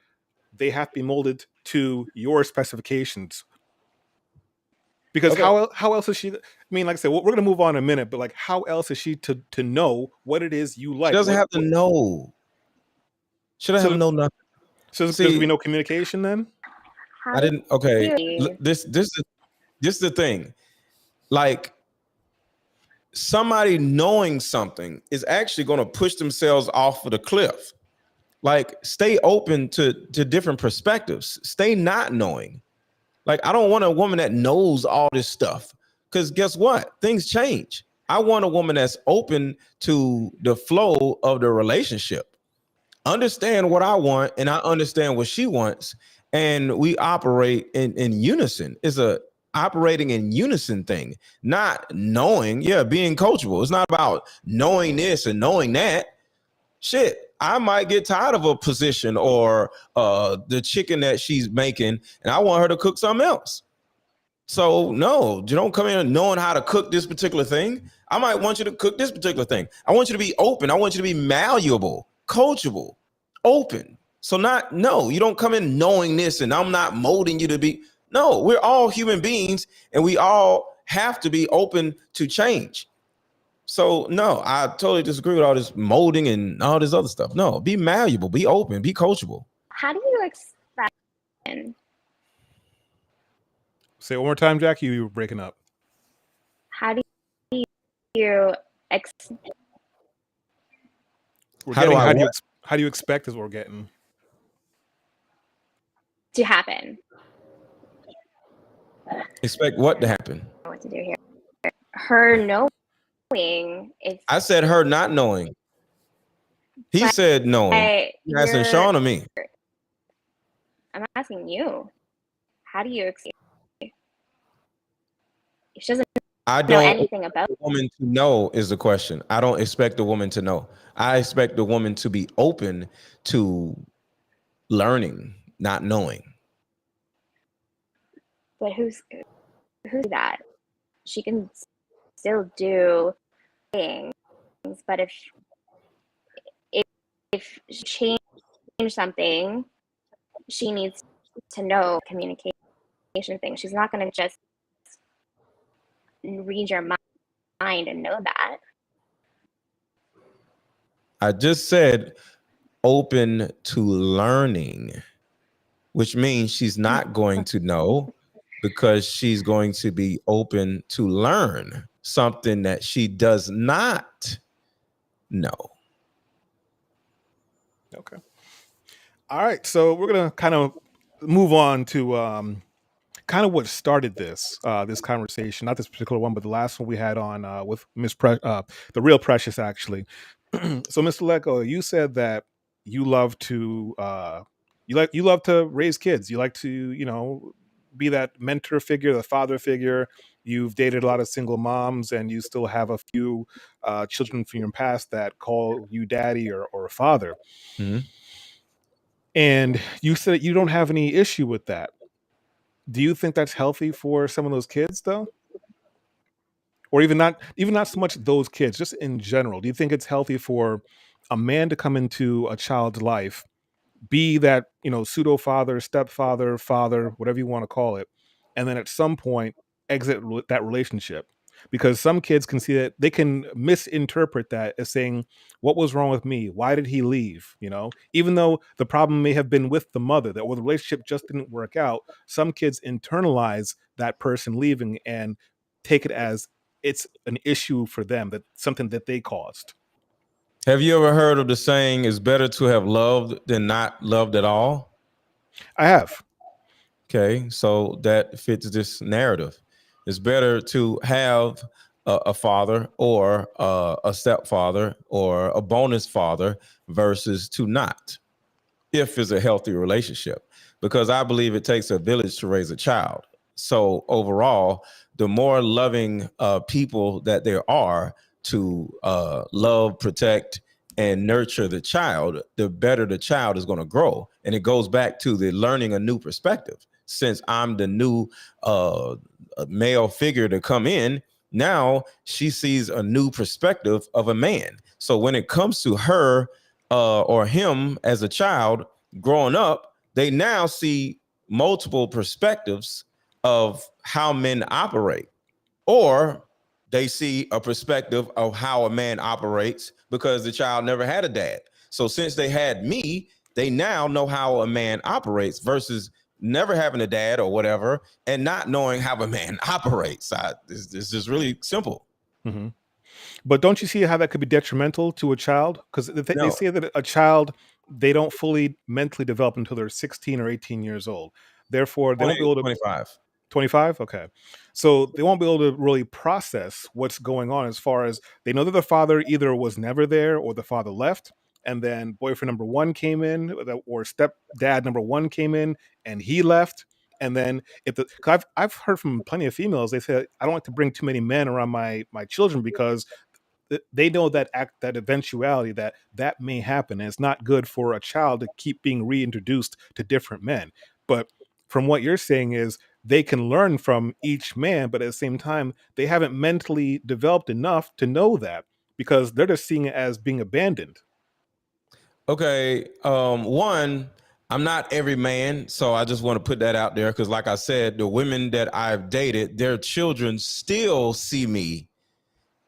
they have to be molded to your specifications. Because okay. How else is she? I mean, like I said, we're going to move on in a minute, but like, how else is she to know what it is you like? She doesn't have to know. Should I have know nothing? So there's going to be no communication then? I didn't. Okay, this is the thing. Like, somebody knowing something is actually going to push themselves off of the cliff. Like, stay open to different perspectives. Stay not knowing. Like, I don't want a woman that knows all this stuff, because guess what? Things change. I want a woman that's open to the flow of the relationship. Understand what I want, and I understand what she wants, and we operate in unison. It's a operating in unison thing, not knowing. Being coachable. It's not about knowing this and knowing that. Shit, I might get tired of a position or the chicken that she's making, and I want her to cook something else. So no, you don't come in knowing how to cook this particular thing. I might want you to cook this particular thing. I want you to be open. I want you to be malleable, coachable, open. So you don't come in knowing this, and I'm not molding you to be. No, we're all human beings, and we all have to be open to change. So no, I totally disagree with all this molding and all this other stuff. No, be malleable, be open, be coachable. How do you expect? Say it one more time, Jackie. You were breaking up. How do you how do you expect is what we're getting to happen? Expect what to happen? What to do here? Her knowing. I said her not knowing. He said knowing. You asking Sean or me? I'm asking you. How do you expect? She doesn't know anything about the woman to know is the question. I don't expect the woman to know. I expect the woman to be open to learning, not knowing. But who's that? She can still do things, but if she change something, she needs to know communication thing. She's not going to just read your mind and know that. I just said open to learning, which means she's not going to know, because she's going to be open to learn something that she does not know. Okay. All right. So we're going to kind of move on to kind of what started this conversation, not this particular one, but the last one we had on with the real Precious, actually. So, Mr. Lecco, you said that you love to you love to raise kids. You like to, be that mentor figure, the father figure. You've dated a lot of single moms, and you still have a few children from your past that call you daddy or father. Mm-hmm. And you said you don't have any issue with that. Do you think that's healthy for some of those kids, though? Or even not so much those kids, just in general? Do you think it's healthy for a man to come into a child's life, be that, pseudo father, stepfather, father, whatever you want to call it, and then at some point exit that relationship, because some kids can see that, they can misinterpret that as saying, what was wrong with me, why did he leave, even though the problem may have been with the mother, that, or the relationship just didn't work out. Some kids internalize that person leaving and take it as it's an issue for them, that something that they caused. Have you ever heard of the saying, it's better to have loved than not loved at all? I have. Okay, so that fits this narrative. It's better to have a father or a stepfather or a bonus father versus to not, if it's a healthy relationship, because I believe it takes a village to raise a child. So overall, the more loving people that there are to love, protect, and nurture the child, the better the child is going to grow. And it goes back to the learning a new perspective. Since I'm the new male figure to come in, now she sees a new perspective of a man. So when it comes to her or him as a child growing up, they now see multiple perspectives of how men operate, or they see a perspective of how a man operates because the child never had a dad. So since they had me, they now know how a man operates versus never having a dad or whatever and not knowing how a man operates. This is really simple. Mm-hmm. But don't you see how that could be detrimental to a child? Because they No. say that a child, they don't fully mentally develop until they're 16 or 18 years old. Therefore, they won't be able to 25. 25? Okay. So they won't be able to really process what's going on, as far as they know that the father either was never there or the father left. And then boyfriend number one came in, or stepdad number one came in and he left. And then I've heard from plenty of females, they say, I don't like to bring too many men around my children, because they know that eventuality that may happen, and it's not good for a child to keep being reintroduced to different men. But from what you're saying is, they can learn from each man, but at the same time, they haven't mentally developed enough to know that, because they're just seeing it as being abandoned. Okay. One, I'm not every man, so I just want to put that out there, because like I said, the women that I've dated, their children still see me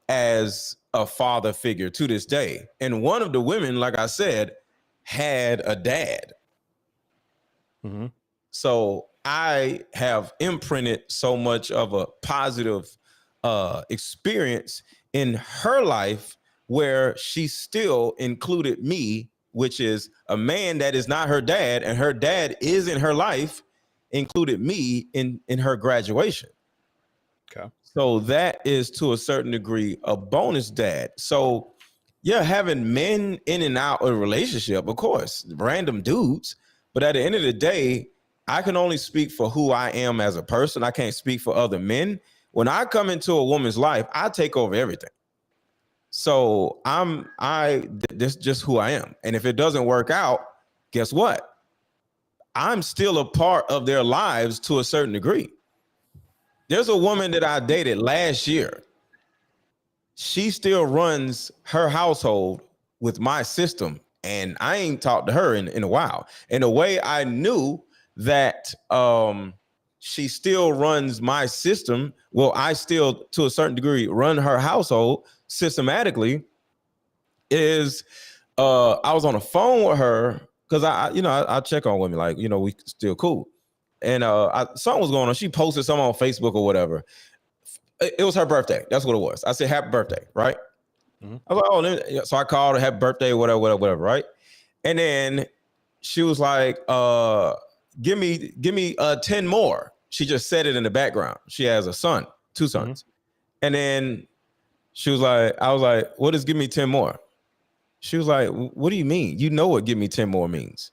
as a father figure to this day. And one of the women, like I said, had a dad. Mm-hmm. So I have imprinted so much of a positive experience in her life, where she still included me, which is a man that is not her dad, and her dad is in her life, included me in her graduation. Okay. So that is, to a certain degree, a bonus dad. So yeah, having men in and out of a relationship, of course, random dudes. But at the end of the day, I can only speak for who I am as a person. I can't speak for other men. When I come into a woman's life, I take over everything. So this is just who I am. And if it doesn't work out, guess what? I'm still a part of their lives to a certain degree. There's a woman that I dated last year. She still runs her household with my system, and I ain't talked to her in a while. In a way, I knew that she still runs my system. Well, I still, to a certain degree, run her household systematically. I was on the phone with her, because I check on women, like, we still cool. And something was going on. She posted something on Facebook or whatever. It was her birthday. That's what it was. I said, happy birthday, right? Mm-hmm. I was like, oh, so I called her, happy birthday, whatever, right? And then she was like, give me 10 more. She just said it in the background. She has a son, 2 sons. Mm-hmm. And then she was like, I was like, what does give me 10 more? She was like, what do you mean? You know what give me 10 more means.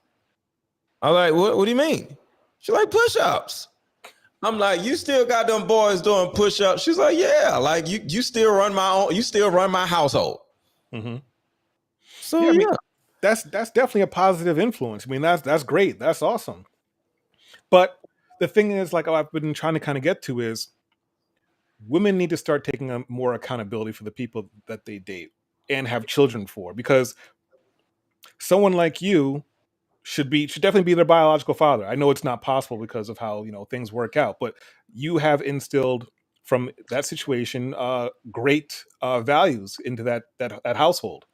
I was like, what do you mean? She's like, push-ups. I'm like, you still got them boys doing push-ups? She's like, yeah, like you still run my household. Mm-hmm. So yeah, I mean, that's definitely a positive influence. I mean, that's great. That's awesome. But the thing is, like, I've been trying to kind of get to is, women need to start taking more accountability for the people that they date and have children for, because someone like you should definitely be their biological father. I know it's not possible because of how things work out, but you have instilled from that situation great values into that household.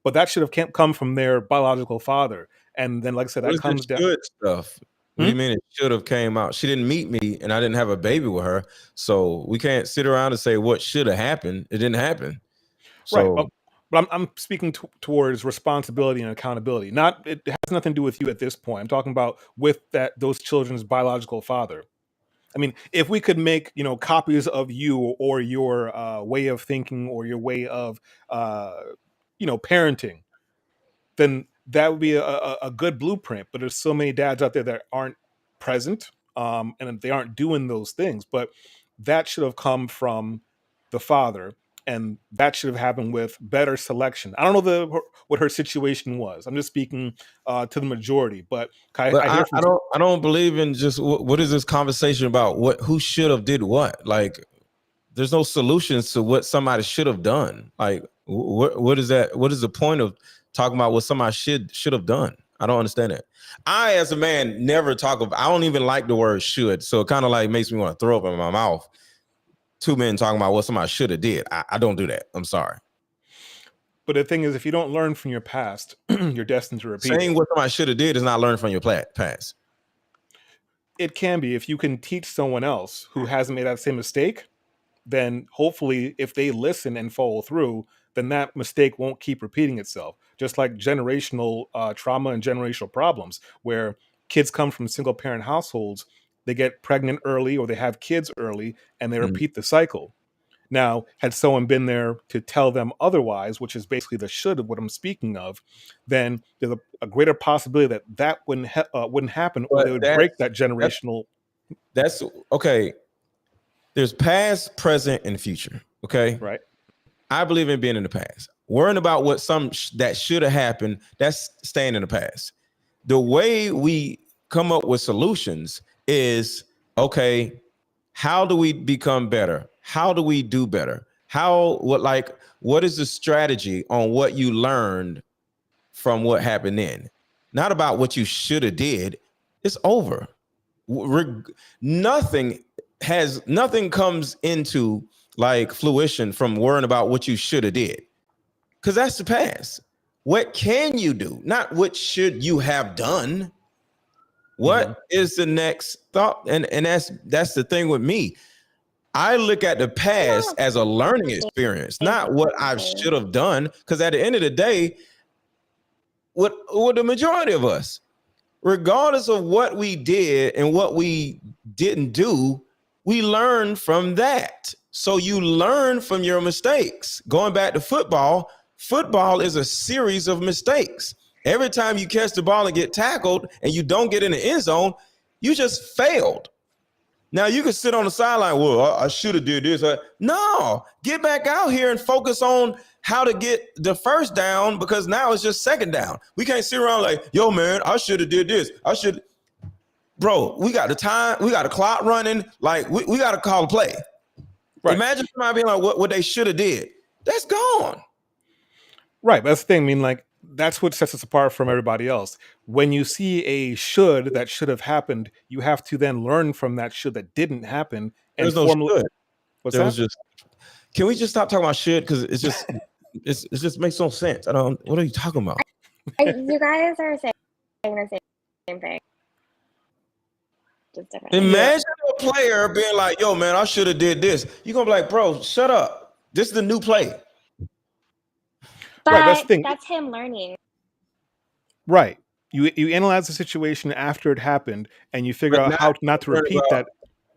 But that should have come from their biological father, and then, like I said, What that is this comes down. should stuff? What do you mean it should have came out? She didn't meet me, and I didn't have a baby with her, so we can't sit around and say what should have happened. It didn't happen. Right. So But I'm speaking towards responsibility and accountability. It has nothing to do with you at this point. I'm talking about with those children's biological father. I mean, if we could make copies of you or your way of thinking or your way of parenting, then that would be a good blueprint. But there's so many dads out there that aren't present, and they aren't doing those things. But that should have come from the father, and that should have happened with better selection. I don't know what her situation was. I'm just speaking to the majority, but I hear from I don't believe in just what is this conversation about? Who should have did what? Like, there's no solutions to what somebody should have done. Like, what is that? What is the point of talking about what somebody should have done? I don't understand it. I, as a man, never talk about. I don't even like the word should, so it kind of like makes me want to throw up in my mouth. Two men talking about what somebody should have did. I don't do that. I'm sorry. But the thing is, if you don't learn from your past, you're destined to repeat. Saying what somebody should have did is not learning from your past. It can be. If you can teach someone else who hasn't made that same mistake, then hopefully if they listen and follow through, then that mistake won't keep repeating itself. Just like generational trauma and generational problems, where kids come from single parent households, they get pregnant early or they have kids early and they repeat the cycle. Now, had someone been there to tell them otherwise, which is basically the should of what I'm speaking of, then there's a greater possibility that wouldn't happen, or But they would break that generational. That's okay. There's past, present, and future. Okay. Right. I believe in being in the past. Worrying about what that should have happened, that's staying in the past. The way we come up with solutions is, okay, how do we become better? How do we do better? What is the strategy on what you learned from what happened then? Not about what you should have did. It's over. Nothing comes into like fruition from worrying about what you should have did, because that's the past. What can you do? Not what should you have done. What is the next thought? And that's the thing with me. I look at the past as a learning experience, not what I should have done. Because at the end of the day, what the majority of us, regardless of what we did and what we didn't do, we learn from that. So you learn from your mistakes. Going back to football is a series of mistakes. Every time you catch the ball and get tackled and you don't get in the end zone, you just failed. Now you can sit on the sideline. Well, I should have did this. No, get back out here and focus on how to get the first down, because now it's just second down. We can't sit around like, yo, man, I should have did this. Bro, we got the time. We got the clock running. Like we got to call a play. Right. Imagine somebody being like, what they should have did. That's gone. Right. That's the thing. I mean, like, that's what sets us apart from everybody else. When you see a should that should have happened, you have to then learn from that should that didn't happen. And there's no should. What's that? Can we just stop talking about should? Because it's just it just makes no sense. What are you talking about? You guys are saying the same thing. Just different. Imagine a player being like, yo, man, I should have did this. You're going to be like, bro, shut up. This is the new play. But right, that's him learning. Right. You analyze the situation after it happened, and you figure out how not to repeat that.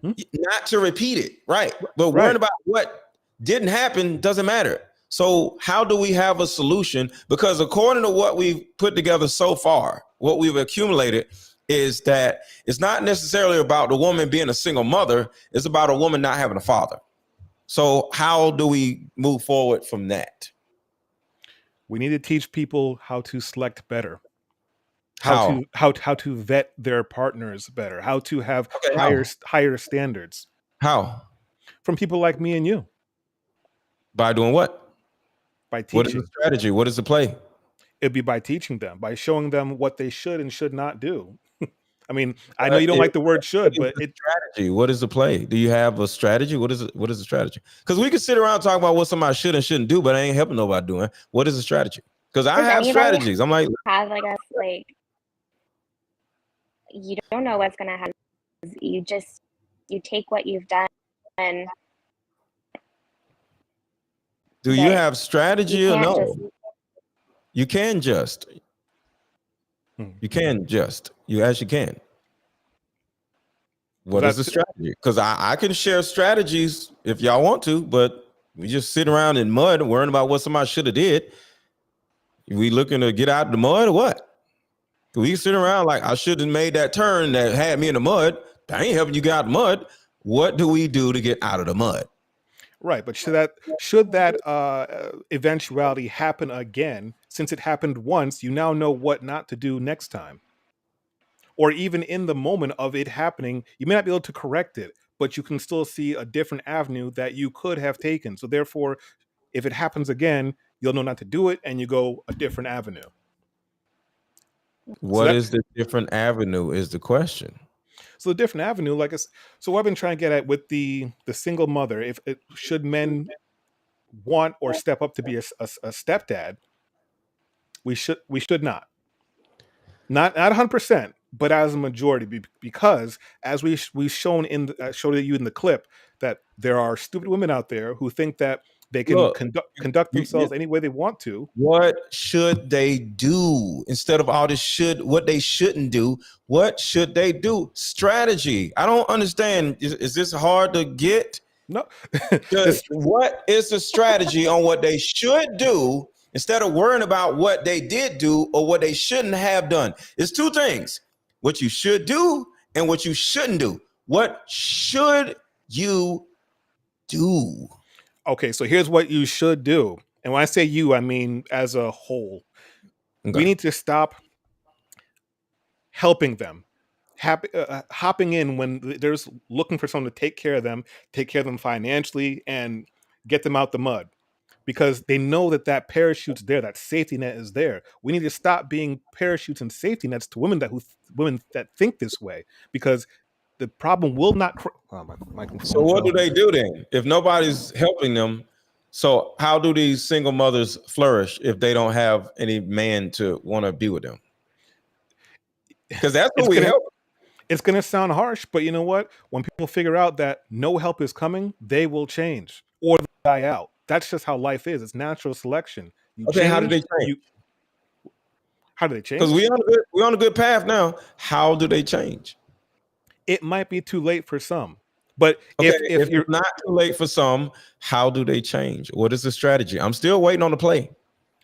Not to repeat it, right? But worrying about what didn't happen doesn't matter. So how do we have a solution? Because according to what we've put together so far, what we've accumulated is that it's not necessarily about the woman being a single mother. It's about a woman not having a father. So how do we move forward from that? We need to teach people how to select better, how to vet their partners better, how to have higher standards. How? From people like me and you. By doing what? By teaching. What is the strategy? What is the play? It'd be by teaching them, by showing them what they should and should not do. I mean, I know you don't like the word should, but it strategy. What is the play? Do you have a strategy? What is it? What is the strategy? Because we can sit around talking about what somebody should and shouldn't do, but I ain't helping nobody doing. What is the strategy? Because I have strategies. I'm like, have like you don't know what's gonna happen. You take what you've done and do you have strategy or no? just, You can just. You can just. You actually can. What is the strategy? Because I can share strategies if y'all want to, but we just sit around in mud worrying about what somebody should have did. We looking to get out of the mud or what? We sit around like I should have made that turn that had me in the mud. I ain't helping you get out of the mud. What do we do to get out of the mud? Right, but should that eventuality happen again? Since it happened once, you now know what not to do next time. Or even in the moment of it happening, you may not be able to correct it, but you can still see a different avenue that you could have taken. So therefore, if it happens again, you'll know not to do it, and you go a different avenue. What is the different avenue is the question. So the different avenue, so what I've been trying to get at with the single mother, should men want or step up to be a stepdad, we should not 100%, but as a majority, because as we've shown showed you in the clip, that there are stupid women out there who think that they can conduct themselves any way they want to. What should they do instead of all this what they shouldn't do? What should they do? Strategy. I don't understand. Is this hard to get? No. What is the strategy on what they should do instead of worrying about what they did do or what they shouldn't have done? It's two things: what you should do and what you shouldn't do. What should you do? Okay, so here's what you should do. And when I say you, I mean as a whole. Okay. We need to stop helping them, hopping in when there's looking for someone to take care of them financially, and get them out the mud. Because they know that parachute's there, that safety net is there. We need to stop being parachutes and safety nets to women that think this way, because the problem will not. So what do they do then if nobody's helping them? So how do these single mothers flourish if they don't have any man to want to be with them? Because that's what we help. It's going to sound harsh, but you know what? When people figure out that no help is coming, they will change or die out. That's just how life is. It's natural selection. How do they change? How do they change? Because we're on a good path now. How do they change? It might be too late for some, but if it's not too late for some, how do they change? What is the strategy? I'm still waiting on the play.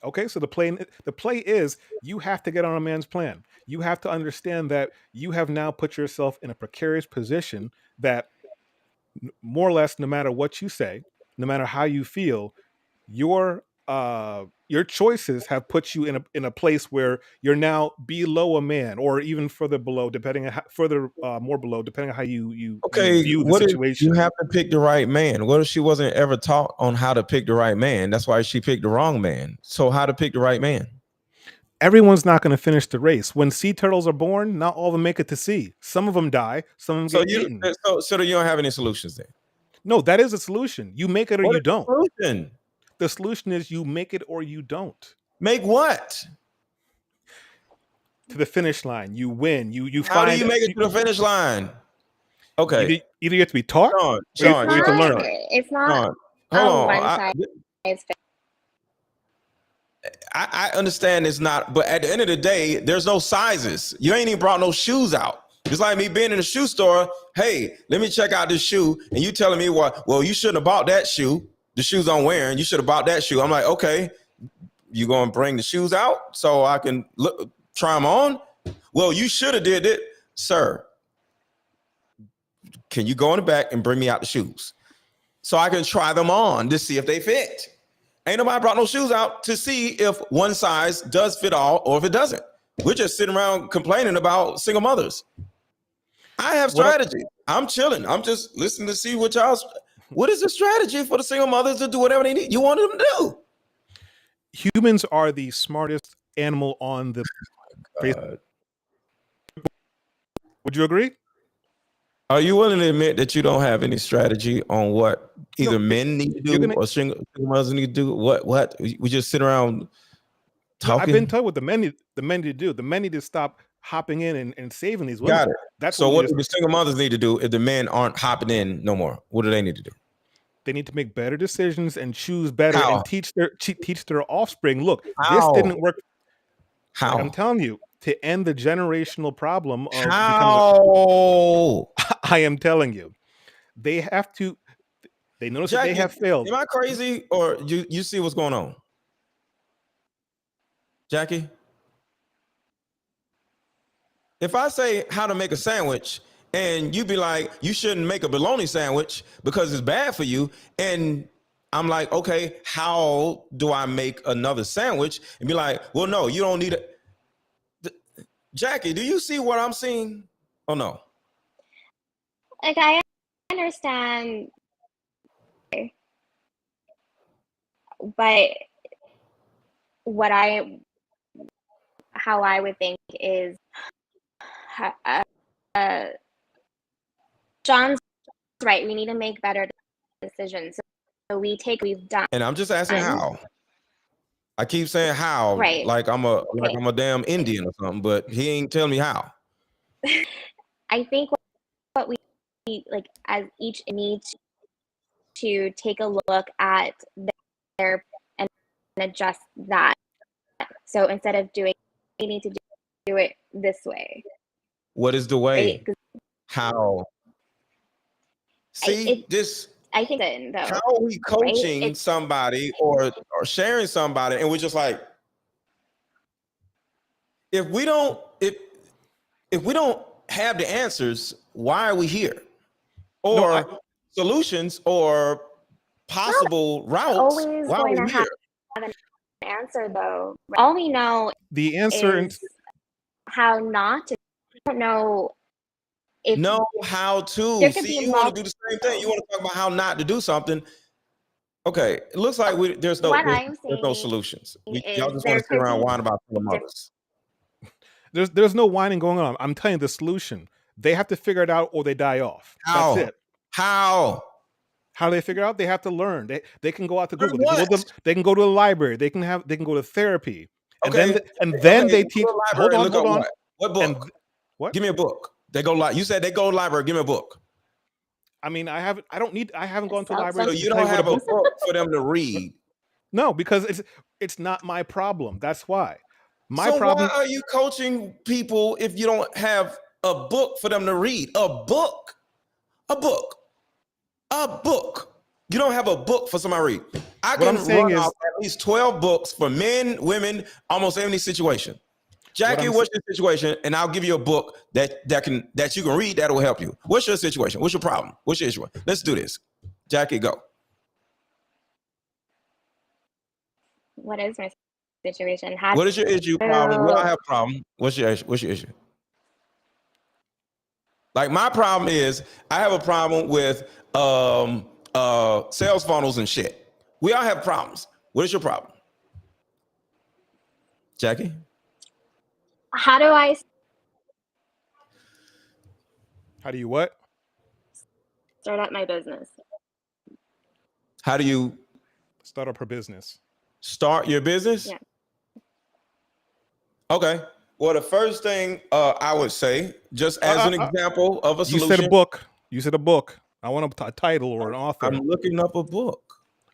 Okay, so the play is you have to get on a man's plan. You have to understand that you have now put yourself in a precarious position that more or less, no matter what you say, no matter how you feel, your choices have put you in a place where you're now below a man, or even further below, depending on more below, depending on how you view the situation. You have to pick the right man. What if she wasn't ever taught on how to pick the right man? That's why she picked the wrong man. So how to pick the right man? Everyone's not going to finish the race. When sea turtles are born, not all of them make it to sea. Some of them die. Some of them get eaten. So you don't have any solutions there? No, that is a solution. You make it or you don't. Solution? The solution is you make it or you don't. Make what? To the finish line. You win. How do you make it to the finish line? Okay. Either you have to be taught, Sean, you have to learn. It's not Hold one on. size. I understand it's not, but at the end of the day, there's no sizes. You ain't even brought no shoes out. It's like me being in a shoe store. Hey, let me check out this shoe. And you telling me well, you shouldn't have bought that shoe. The shoes I'm wearing, you should have bought that shoe. I'm like, okay, you going to bring the shoes out so I can try them on? Well, you should have did it. Sir, can you go in the back and bring me out the shoes so I can try them on to see if they fit? Ain't nobody brought no shoes out to see if one size does fit all or if it doesn't. We're just sitting around complaining about single mothers. I have strategy. I'm chilling. I'm just listening to see what is the strategy for the single mothers to do whatever they need? You want them to do. Humans are the smartest animal on the face. Would you agree? Are you willing to admit that you don't have any strategy on what either No, men need to you're do gonna. or single mothers need to do? What we just sit around No, talking? I've been told what the men need to do. The men need to stop hopping in and saving these women. Got it. That's So what what do the single mothers need to do if the men aren't hopping in no more? What do they need to do? they need to make better decisions and choose better How? and teach their offspring. Look, How? this didn't work. How? Like I'm telling you, to end the generational problem of How? I am telling you, they have to. They notice that they have failed. Am I crazy or you see what's going on? Jackie? If I say how to make a sandwich and you be like, you shouldn't make a bologna sandwich because it's bad for you, and I'm like, okay, how do I make another sandwich? And be like, well, no, you don't need it. Jackie, do you see what I'm seeing? Oh no. Like, I understand, but how I would think is, John's right. We need to make better decisions. So we've done. And I'm just asking how. I keep saying how, Right. like I'm a damn Indian or something, but he ain't telling me how. I think what we like as each need to take a look at their and adjust that. So instead of doing, we need to do it this way. What is the way? Right? How? See, I think that though. How are we coaching somebody or sharing somebody, and we're just like, if we don't have the answers, why are we here? Or solutions or possible routes? Always why going are we to here? have an answer though. All we know the answer is how not to. I don't know if know how to. See, you want to do the same thing. You want to talk about how not to do something. Okay, it looks like there's no solutions. Y'all just want to sit around whining about single mothers. There's no whining going on. I'm telling you the solution. They have to figure it out or they die off. How? That's it. How do they figure out? They have to learn. They can go out to Google. They can go to the library. They can go to therapy. Okay. And then they teach. Hold on. What book? What? Give me a book. You said they go to the library. Give me a book. I mean, I haven't gone to a library. So you don't have a book for them to read. No, because it's not my problem. That's why. Why are you coaching people if you don't have a book for them to read? A book. You don't have a book for somebody to read. I can run off at least 12 books for men, women, almost any situation. Jackie, what's your situation? And I'll give you a book that you can read that will help you. What's your situation? What's your problem? What's your issue? Let's do this. Jackie, go. What is my situation? What is your issue? Problem? We all have a problem. What's your issue? Like my problem is I have a problem with sales funnels and shit. We all have problems. What is your problem? Jackie? How do you what? Start up my business. How do you start up her business? Start your business? Yeah. Okay. Well, the first thing I would say, just as an example of a solution. You said a book. I want a title or an author. I'm looking up a book.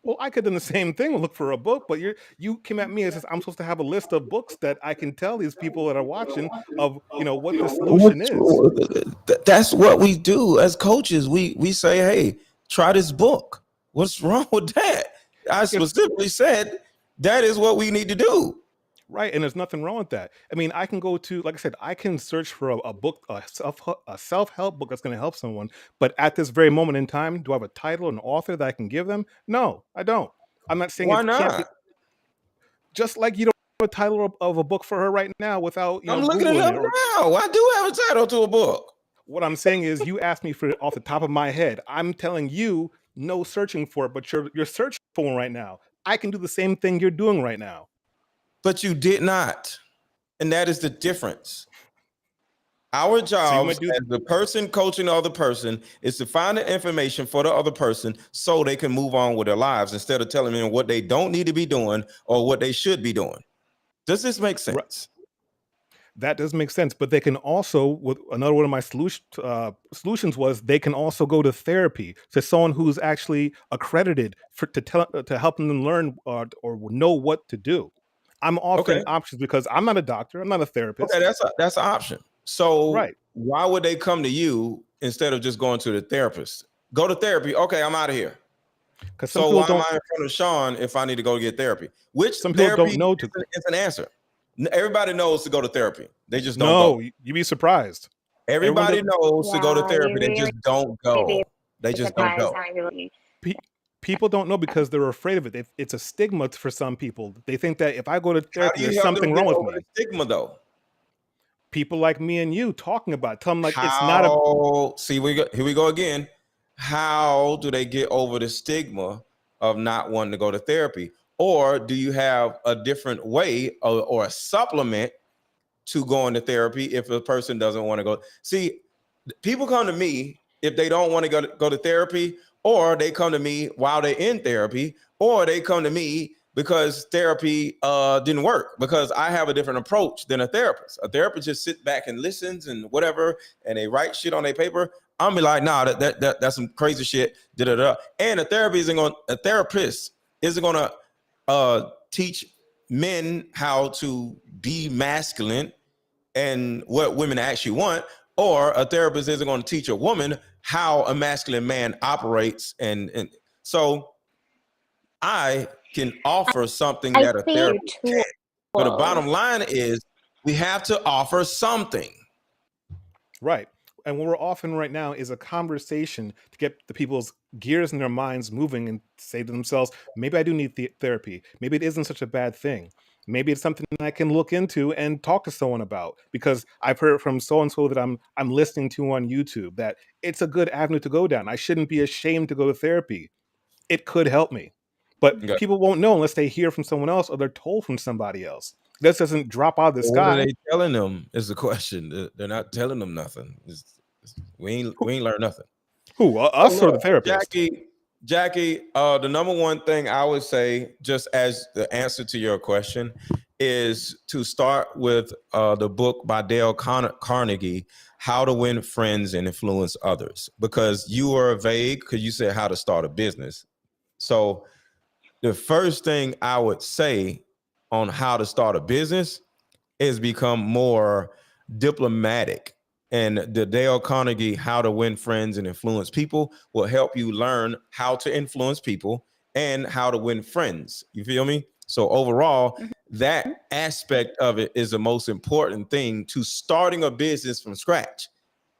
Well, I could do the same thing and look for a book, but you came at me and says I'm supposed to have a list of books that I can tell these people that are watching of what the solution is. That's what we do as coaches. We say, hey, try this book. What's wrong with that? I specifically said that is what we need to do. Right, and there's nothing wrong with that. I mean, I can go to, like I said, I can search for a book, a self-help book that's going to help someone. But at this very moment in time, do I have a title, an author that I can give them? No, I don't. I'm not saying why not. Can't be, just like you don't have a title of a book for her right now without I'm looking it up now. I do have a title to a book. What I'm saying is, you asked me for it off the top of my head. I'm telling you, no searching for it, but you're searching for one right now. I can do the same thing you're doing right now. but you did not. And that is the difference. Our job as the person coaching the other person is to find the information for the other person so they can move on with their lives instead of telling them what they don't need to be doing or what they should be doing. Does this make sense? That does make sense, but they can also, with another one of my solutions was they can also go to therapy, to someone who's actually accredited to help them learn or know what to do. I'm offering options because I'm not a doctor, I'm not a therapist. Okay, that's an option. So right. Why would they come to you instead of just going to the therapist? Go to therapy. Okay, I'm out of here. So why am I in front of Sean if I need to go get therapy? Which some people don't know is an answer. Everybody knows to go to therapy. They just don't go. No, you'd be surprised. Everybody knows to go to therapy. They just don't go. They just don't go. People don't know because they're afraid of it. It's a stigma for some people. They think that if I go to therapy, there's something wrong with me. Stigma, though. People like me and you talking about it, tell them like it's not a. See, here we go again. How do they get over the stigma of not wanting to go to therapy? Or do you have a different way or a supplement to going to therapy if a person doesn't want to go? See, people come to me if they don't want to go to therapy, or they come to me while they're in therapy, or they come to me because therapy didn't work, because I have a different approach than a therapist. A therapist just sits back and listens and whatever, and they write shit on their paper. I'm be like, nah, that's some crazy shit. And a therapist isn't gonna teach men how to be masculine and what women actually want, or a therapist isn't going to teach a woman how a masculine man operates. And so I can offer something that a therapist can't. But the bottom line is we have to offer something. Right. And what we're offering right now is a conversation to get the people's gears in their minds moving and say to themselves, maybe I do need therapy. Maybe it isn't such a bad thing. Maybe it's something I can look into and talk to someone about, because I've heard from so-and-so that I'm listening to on YouTube that it's a good avenue to go down. I shouldn't be ashamed to go to therapy. It could help me. But people won't know unless they hear from someone else or they're told from somebody else. This doesn't drop out of the sky. What are they telling them is the question. They're not telling them nothing. We ain't learned nothing. Who, us or the therapist? Jackie, the number one thing I would say, just as the answer to your question, is to start with the book by Dale Carnegie, How to Win Friends and Influence Others, because you were vague because you said how to start a business. So the first thing I would say on how to start a business is become more diplomatic. And the Dale Carnegie, How to Win Friends and Influence People, will help you learn how to influence people and how to win friends. You feel me? So overall, that aspect of it is the most important thing to starting a business from scratch.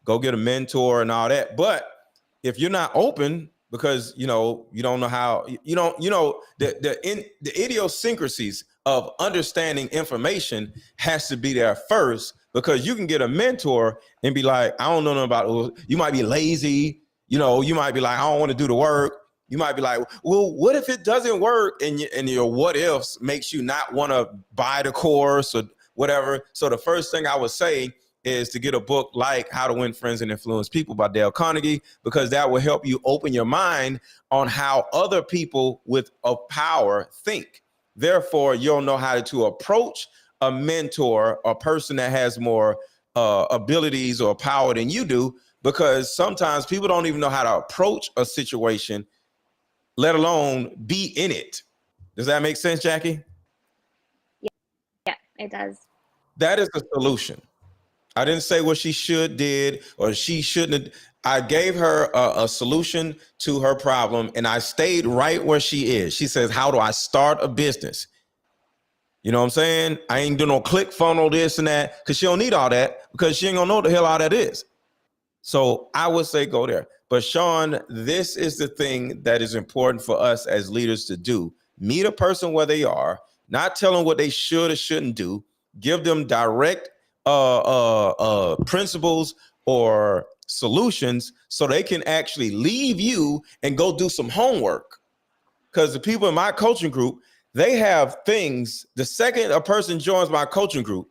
Go get a mentor and all that. But if you're not open, because you don't know how, the idiosyncrasies of understanding information has to be there first, because you can get a mentor and be like, I don't know nothing about it. You might be lazy, you might be like, I don't want to do the work. You might be like, well, what if it doesn't work? And your what ifs makes you not want to buy the course or whatever. So the first thing I would say is to get a book like How to Win Friends and Influence People by Dale Carnegie, because that will help you open your mind on how other people with power think. Therefore, you'll know how to approach a mentor, a person that has more abilities or power than you do, because sometimes people don't even know how to approach a situation, let alone be in it. Does that make sense, Jackie? Yeah, it does. That is the solution. I didn't say what she did or she shouldn't have. I gave her a solution to her problem, and I stayed right where she is. She says, how do I start a business? You know what I'm saying? I ain't doing no click funnel, this and that, because she don't need all that, because she ain't gonna know what the hell all that is. So I would say go there. But Sean, this is the thing that is important for us as leaders to do. Meet a person where they are, not tell them what they should or shouldn't do. Give them direct principles or solutions so they can actually leave you and go do some homework. Because the people in my coaching group, They have things. The second a person joins my coaching group,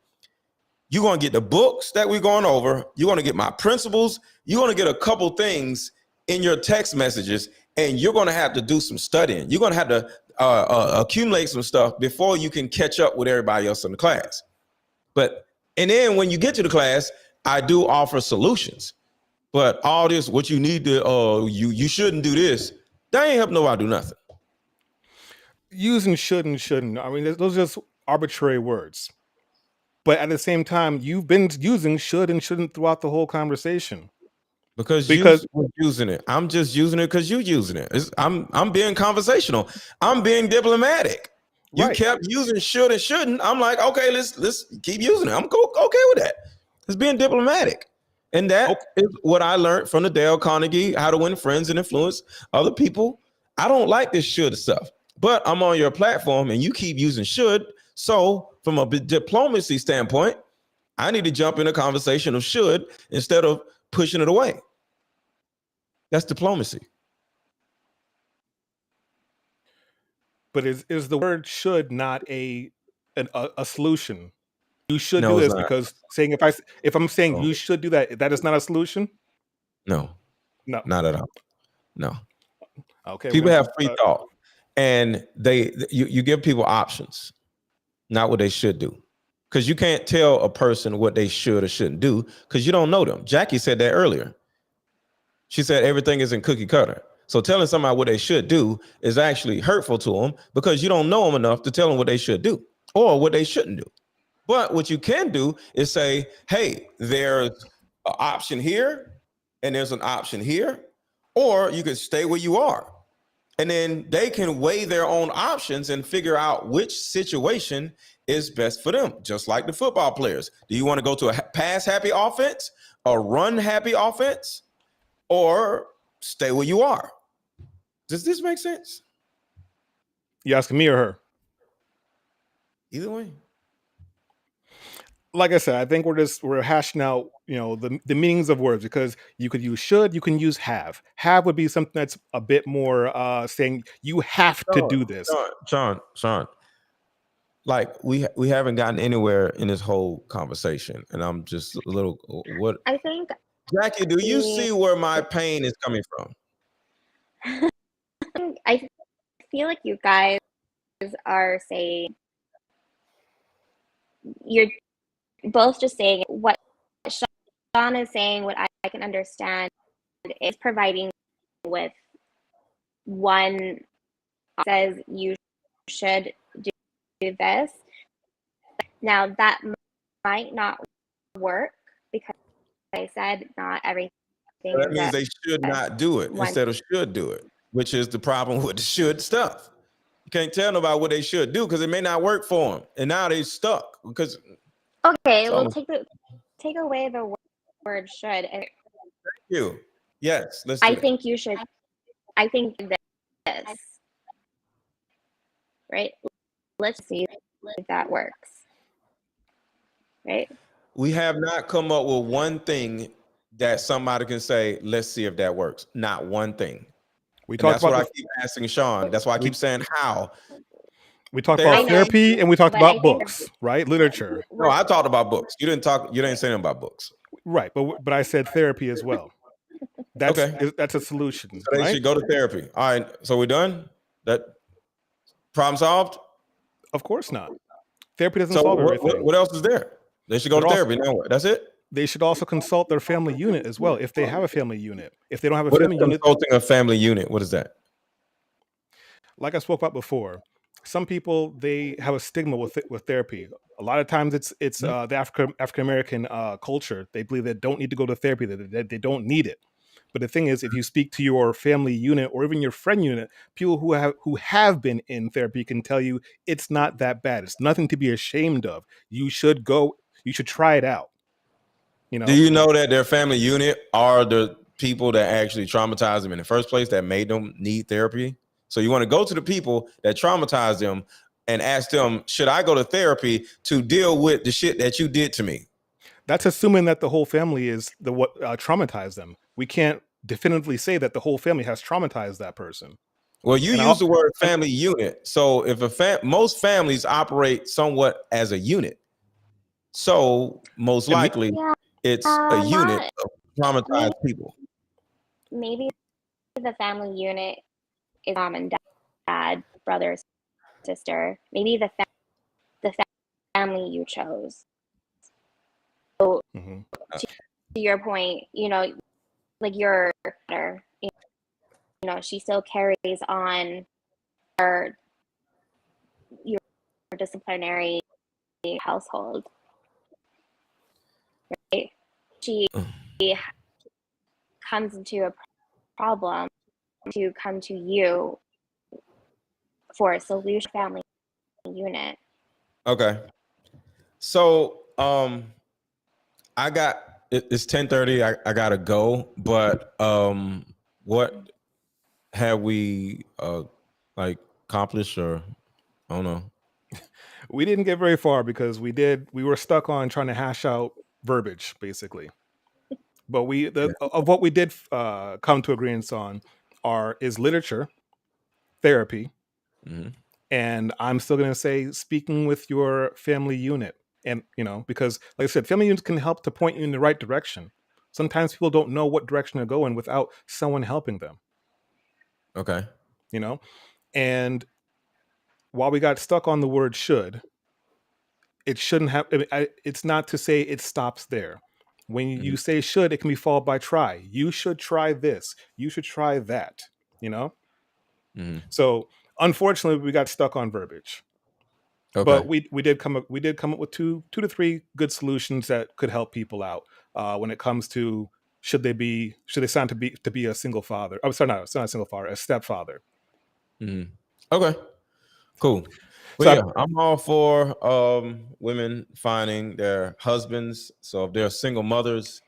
you're going to get the books that we're going over. You're going to get my principles. You're going to get a couple things in your text messages, and you're going to have to do some studying. You're going to have to accumulate some stuff before you can catch up with everybody else in the class. And then when you get to the class, I do offer solutions. But all this, what you need to, you shouldn't do this. That ain't help nobody do nothing. Using should and shouldn't. I mean, those are just arbitrary words. But at the same time, you've been using should and shouldn't throughout the whole conversation. Because you were using it. I'm just using it because you're using it. I'm being conversational. I'm being diplomatic. You kept using should and shouldn't. I'm like, okay, let's keep using it. I'm okay with that. It's being diplomatic. And that is what I learned from the Dale Carnegie, How to Win Friends and Influence Other People. I don't like this should stuff, but I'm on your platform and you keep using should. So from a diplomacy standpoint, I need to jump in a conversation of should instead of pushing it away. That's diplomacy. But is the word should not a solution? You should do this because saying if I'm saying you should do that, that is not a solution? No, not at all. No. Okay. People have free thought, and you give people options, not what they should do. Because you can't tell a person what they should or shouldn't do because you don't know them. Jackie said that earlier. She said everything isn't cookie cutter. So telling somebody what they should do is actually hurtful to them because you don't know them enough to tell them what they should do or what they shouldn't do. But what you can do is say, hey, there's an option here and there's an option here, or you can stay where you are. And then they can weigh their own options and figure out which situation is best for them, just like the football players. Do you want to go to a pass-happy offense, a run-happy offense, or stay where you are? Does this make sense? You asking me or her? Either way. Like I said, I think we're hashing out, the meanings of words, because you could use should, you can use have. Have would be something that's a bit more saying you have to do this. Sean, like we haven't gotten anywhere in this whole conversation, and I'm just a little. What I think, Jackie, do you see where my pain is coming from? I feel like you guys are saying, you're both just saying what Sean is saying, what I can understand is providing with one says you should do this. Now that might not work because I said not everything. So that means they should not do it instead of should do it, which is the problem with the should stuff. You can't tell nobody what they should do because it may not work for them, and now they stuck because. Okay, well, take away the word should. Thank you. Yes, let's. I think you should. I think this. Right. Let's see if that works. Right. We have not come up with one thing that somebody can say, let's see if that works. Not one thing. That's what I keep asking Sean. That's why I keep saying how. We talked about therapy and we talked about books, right? Literature. No, I talked about books. You didn't say anything about books. Right, but I said therapy as well. That's a solution. So they should go to therapy. All right, so we're done? That problem solved? Of course not. Therapy doesn't solve everything. What else is there? They should go to therapy. Now what? That's it? They should also consult their family unit as well, if they have a family unit. If they don't have a family unit. Consulting a family unit, what is that? Like I spoke about before, some people, they have a stigma with therapy. A lot of times it's the African American culture. They believe they don't need to go to therapy, that they don't need it. But the thing is, if you speak to your family unit or even your friend unit, people who have been in therapy can tell you it's not that bad. It's nothing to be ashamed of. You should go. You should try it out. Do you know that their family unit are the people that actually traumatized them in the first place, that made them need therapy? So you want to go to the people that traumatized them and ask them, should I go to therapy to deal with the shit that you did to me? That's assuming that the whole family is what traumatized them. We can't definitively say that the whole family has traumatized that person. Well, you And use the word family unit. So if most families operate somewhat as a unit, so most likely it's a unit of traumatized people. Maybe the family unit is mom and dad, brother, sister. Maybe the family you chose. So to your point, like your daughter, she still carries on your disciplinary household, right? She comes into a problem to come to you for a solution. Family unit. Okay. So it's 10:30. I gotta go, but what have we like accomplished, or I don't know? we didn't get very far because we were stuck on trying to hash out verbiage, basically. But of what we did come to agreements on is literature, therapy, and I'm still going to say speaking with your family unit. And because like I said, family units can help to point you in the right direction. Sometimes people don't know what direction to go in without someone helping them. Okay. And while we got stuck on the word should, it shouldn't have. It's not to say it stops there. When you say should, it can be followed by try. You should try this. You should try that. So unfortunately, we got stuck on verbiage. Okay. But we did come up with two to three good solutions that could help people out when it comes to should they sign to be a single father? Oh, sorry, not a single father, a stepfather. Okay, cool. Well, so I'm all for women finding their husbands. So if they're single mothers,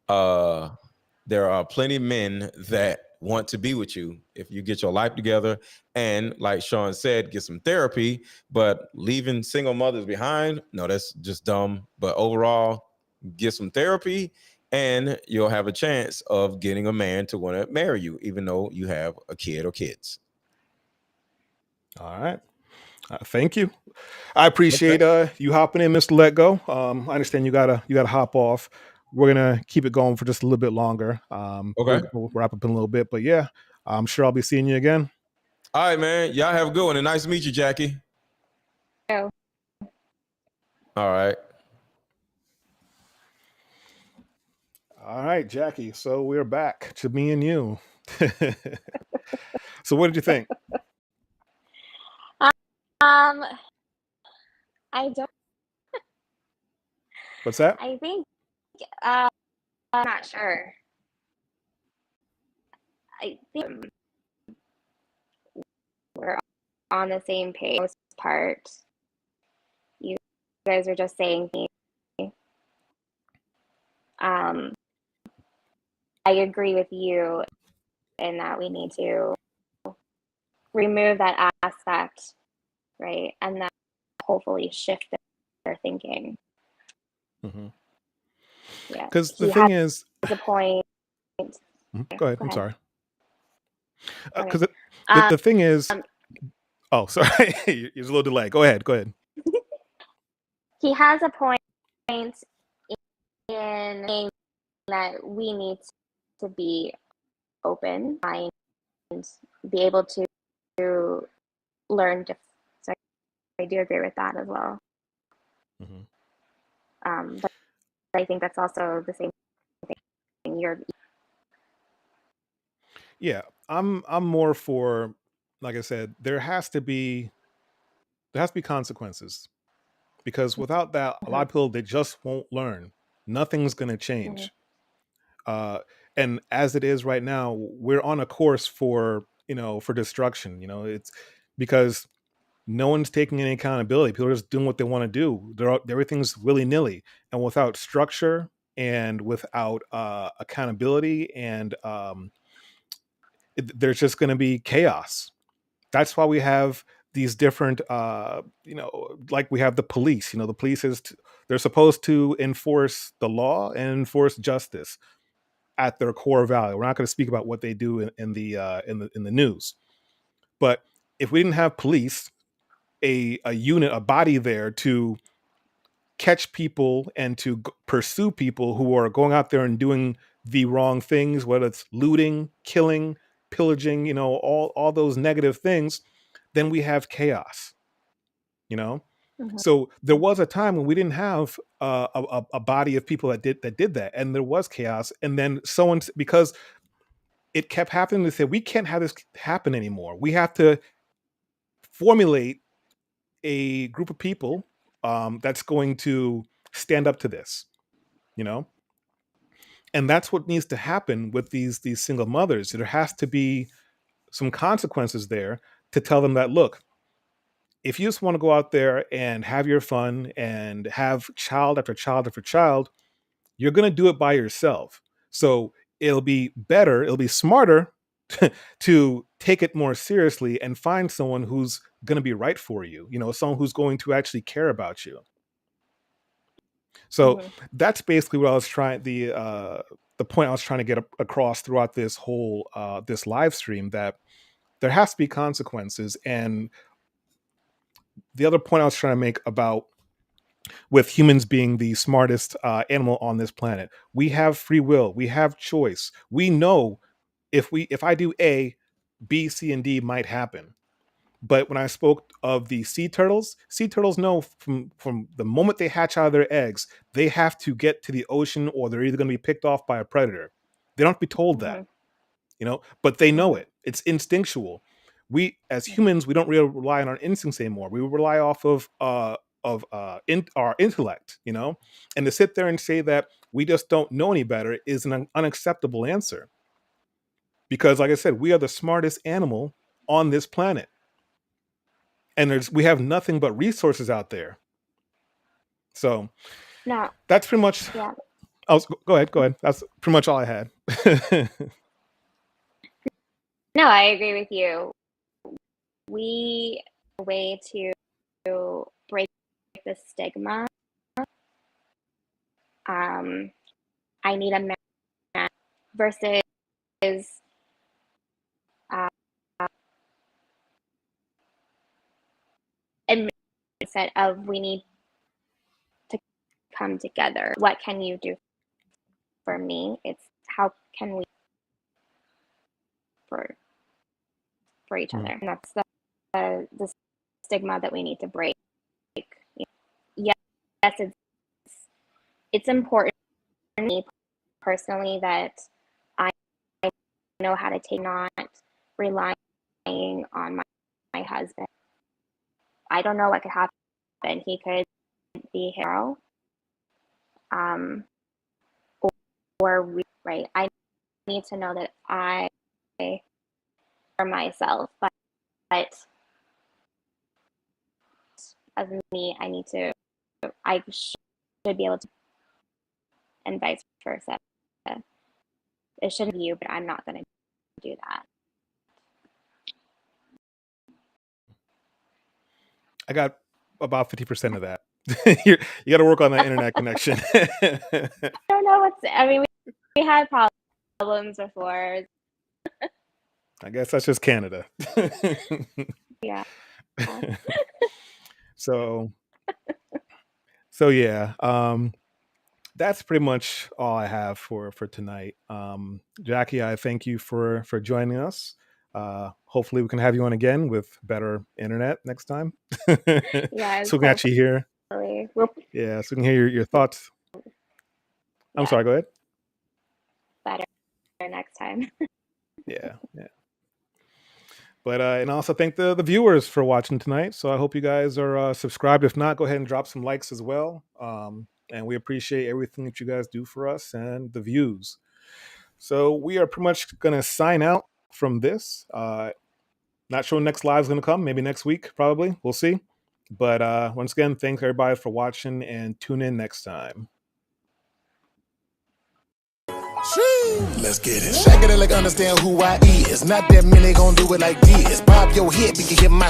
there are plenty of men that want to be with you if you get your life together, and like Sean said, get some therapy. But leaving single mothers behind, no, that's just dumb. But overall, get some therapy and you'll have a chance of getting a man to want to marry you, even though you have a kid or kids. All right. Thank you. I appreciate you hopping in, Mr. Let Go. I understand you gotta hop off. We're gonna keep it going for just a little bit longer. We'll wrap up in a little bit, but yeah, I'm sure I'll be seeing you again. All right, man. Y'all have a good one, and nice to meet you, Jackie. Oh. All right. All right, Jackie. So we're back to me and you. So what did you think? I don't. What's that? I think I'm not sure. I think we're on the same page. Most part, you guys are just saying. I agree with you in that we need to remove that aspect, right, and then hopefully shift their thinking. Yeah, because the thing is, the point. Go ahead. I'm sorry. Because the thing is, oh, sorry, there's a little delay. Go ahead. He has a point in saying that we need to be open and be able to learn. So I do agree with that as well. But I think that's also the same thing. Yeah, I'm more for, like I said, there has to be consequences, because without that, a lot of people, they just won't learn. Nothing's gonna change. And as it is right now, we're on a course for destruction. It's because no one's taking any accountability. People are just doing what they want to do. Everything's willy-nilly, and without structure and without accountability, and there's just going to be chaos. That's why we have these different like we have the police. The police they're supposed to enforce the law and enforce justice at their core value. We're not going to speak about what they do in the news, But if we didn't have police, a unit, a body there to catch people and to pursue people who are going out there and doing the wrong things, whether it's looting, killing, pillaging, you know, all those negative things, then we have chaos, you know. So there was a time when we didn't have a body of people that did that, and there was chaos. And then because it kept happening, they said we can't have this happen anymore. We have to formulate a group of people that's going to stand up to this, you know. And that's what needs to happen with these single mothers. There has to be some consequences there to tell them that, look, if you just want to go out there and have your fun and have child after child after child, you're going to do it by yourself. So it'll be better, it'll be smarter to take it more seriously and find someone who's going to be right for you, you know, someone who's going to actually care about you. So that's basically what I was trying, the point I was trying to get across throughout this whole this live stream, that there has to be consequences. And the other point I was trying to make about with humans being the smartest animal on this planet, we have free will, we have choice. We know if I do A, B, C, and D might happen. But when I spoke of the sea turtles know from the moment they hatch out of their eggs, they have to get to the ocean, or they're either going to be picked off by a predator. They don't have to be told that, you know, but they know it. It's instinctual. We as humans, we don't really rely on our instincts anymore. We rely off of our intellect, you know. And to sit there and say that we just don't know any better is an unacceptable answer. Because, like I said, we are the smartest animal on this planet. And we have nothing but resources out there. So that's pretty much. Yeah. Go ahead. That's pretty much all I had. No, I agree with you. We a way to break the stigma. I need a man versus mindset of we need to come together. What can you do for me? It's how can we for each other, and that's the stigma that we need to break. Yes, it's important for me personally that I know how to take, not relying on my husband. I don't know what could happen. He could be a hero. Right. I need to know that I for myself, but as me, I should be able to, and vice versa. It shouldn't be you, but I'm not going to do that. I got about 50% of that. You got to work on that internet connection. I don't know we had problems before. I guess that's just Canada. Yeah. So yeah, that's pretty much all I have for tonight. Jackie, I thank you for joining us. Hopefully we can have you on again with better internet next time. Yeah, so we can actually hear. Yeah, so we can hear your thoughts. I'm sorry, go ahead. Better next time. Yeah. But and also thank the viewers for watching tonight. So I hope you guys are subscribed. If not, go ahead and drop some likes as well. And we appreciate everything that you guys do for us and the views. So we are pretty much going to sign out from this. Not sure when next live is going to come. Maybe next week, probably. We'll see. But once again, thanks everybody for watching, and tune in next time. Let's get it. Shake it like understand who I is. Not that many gon' do it like this. Bob your head, we can hear my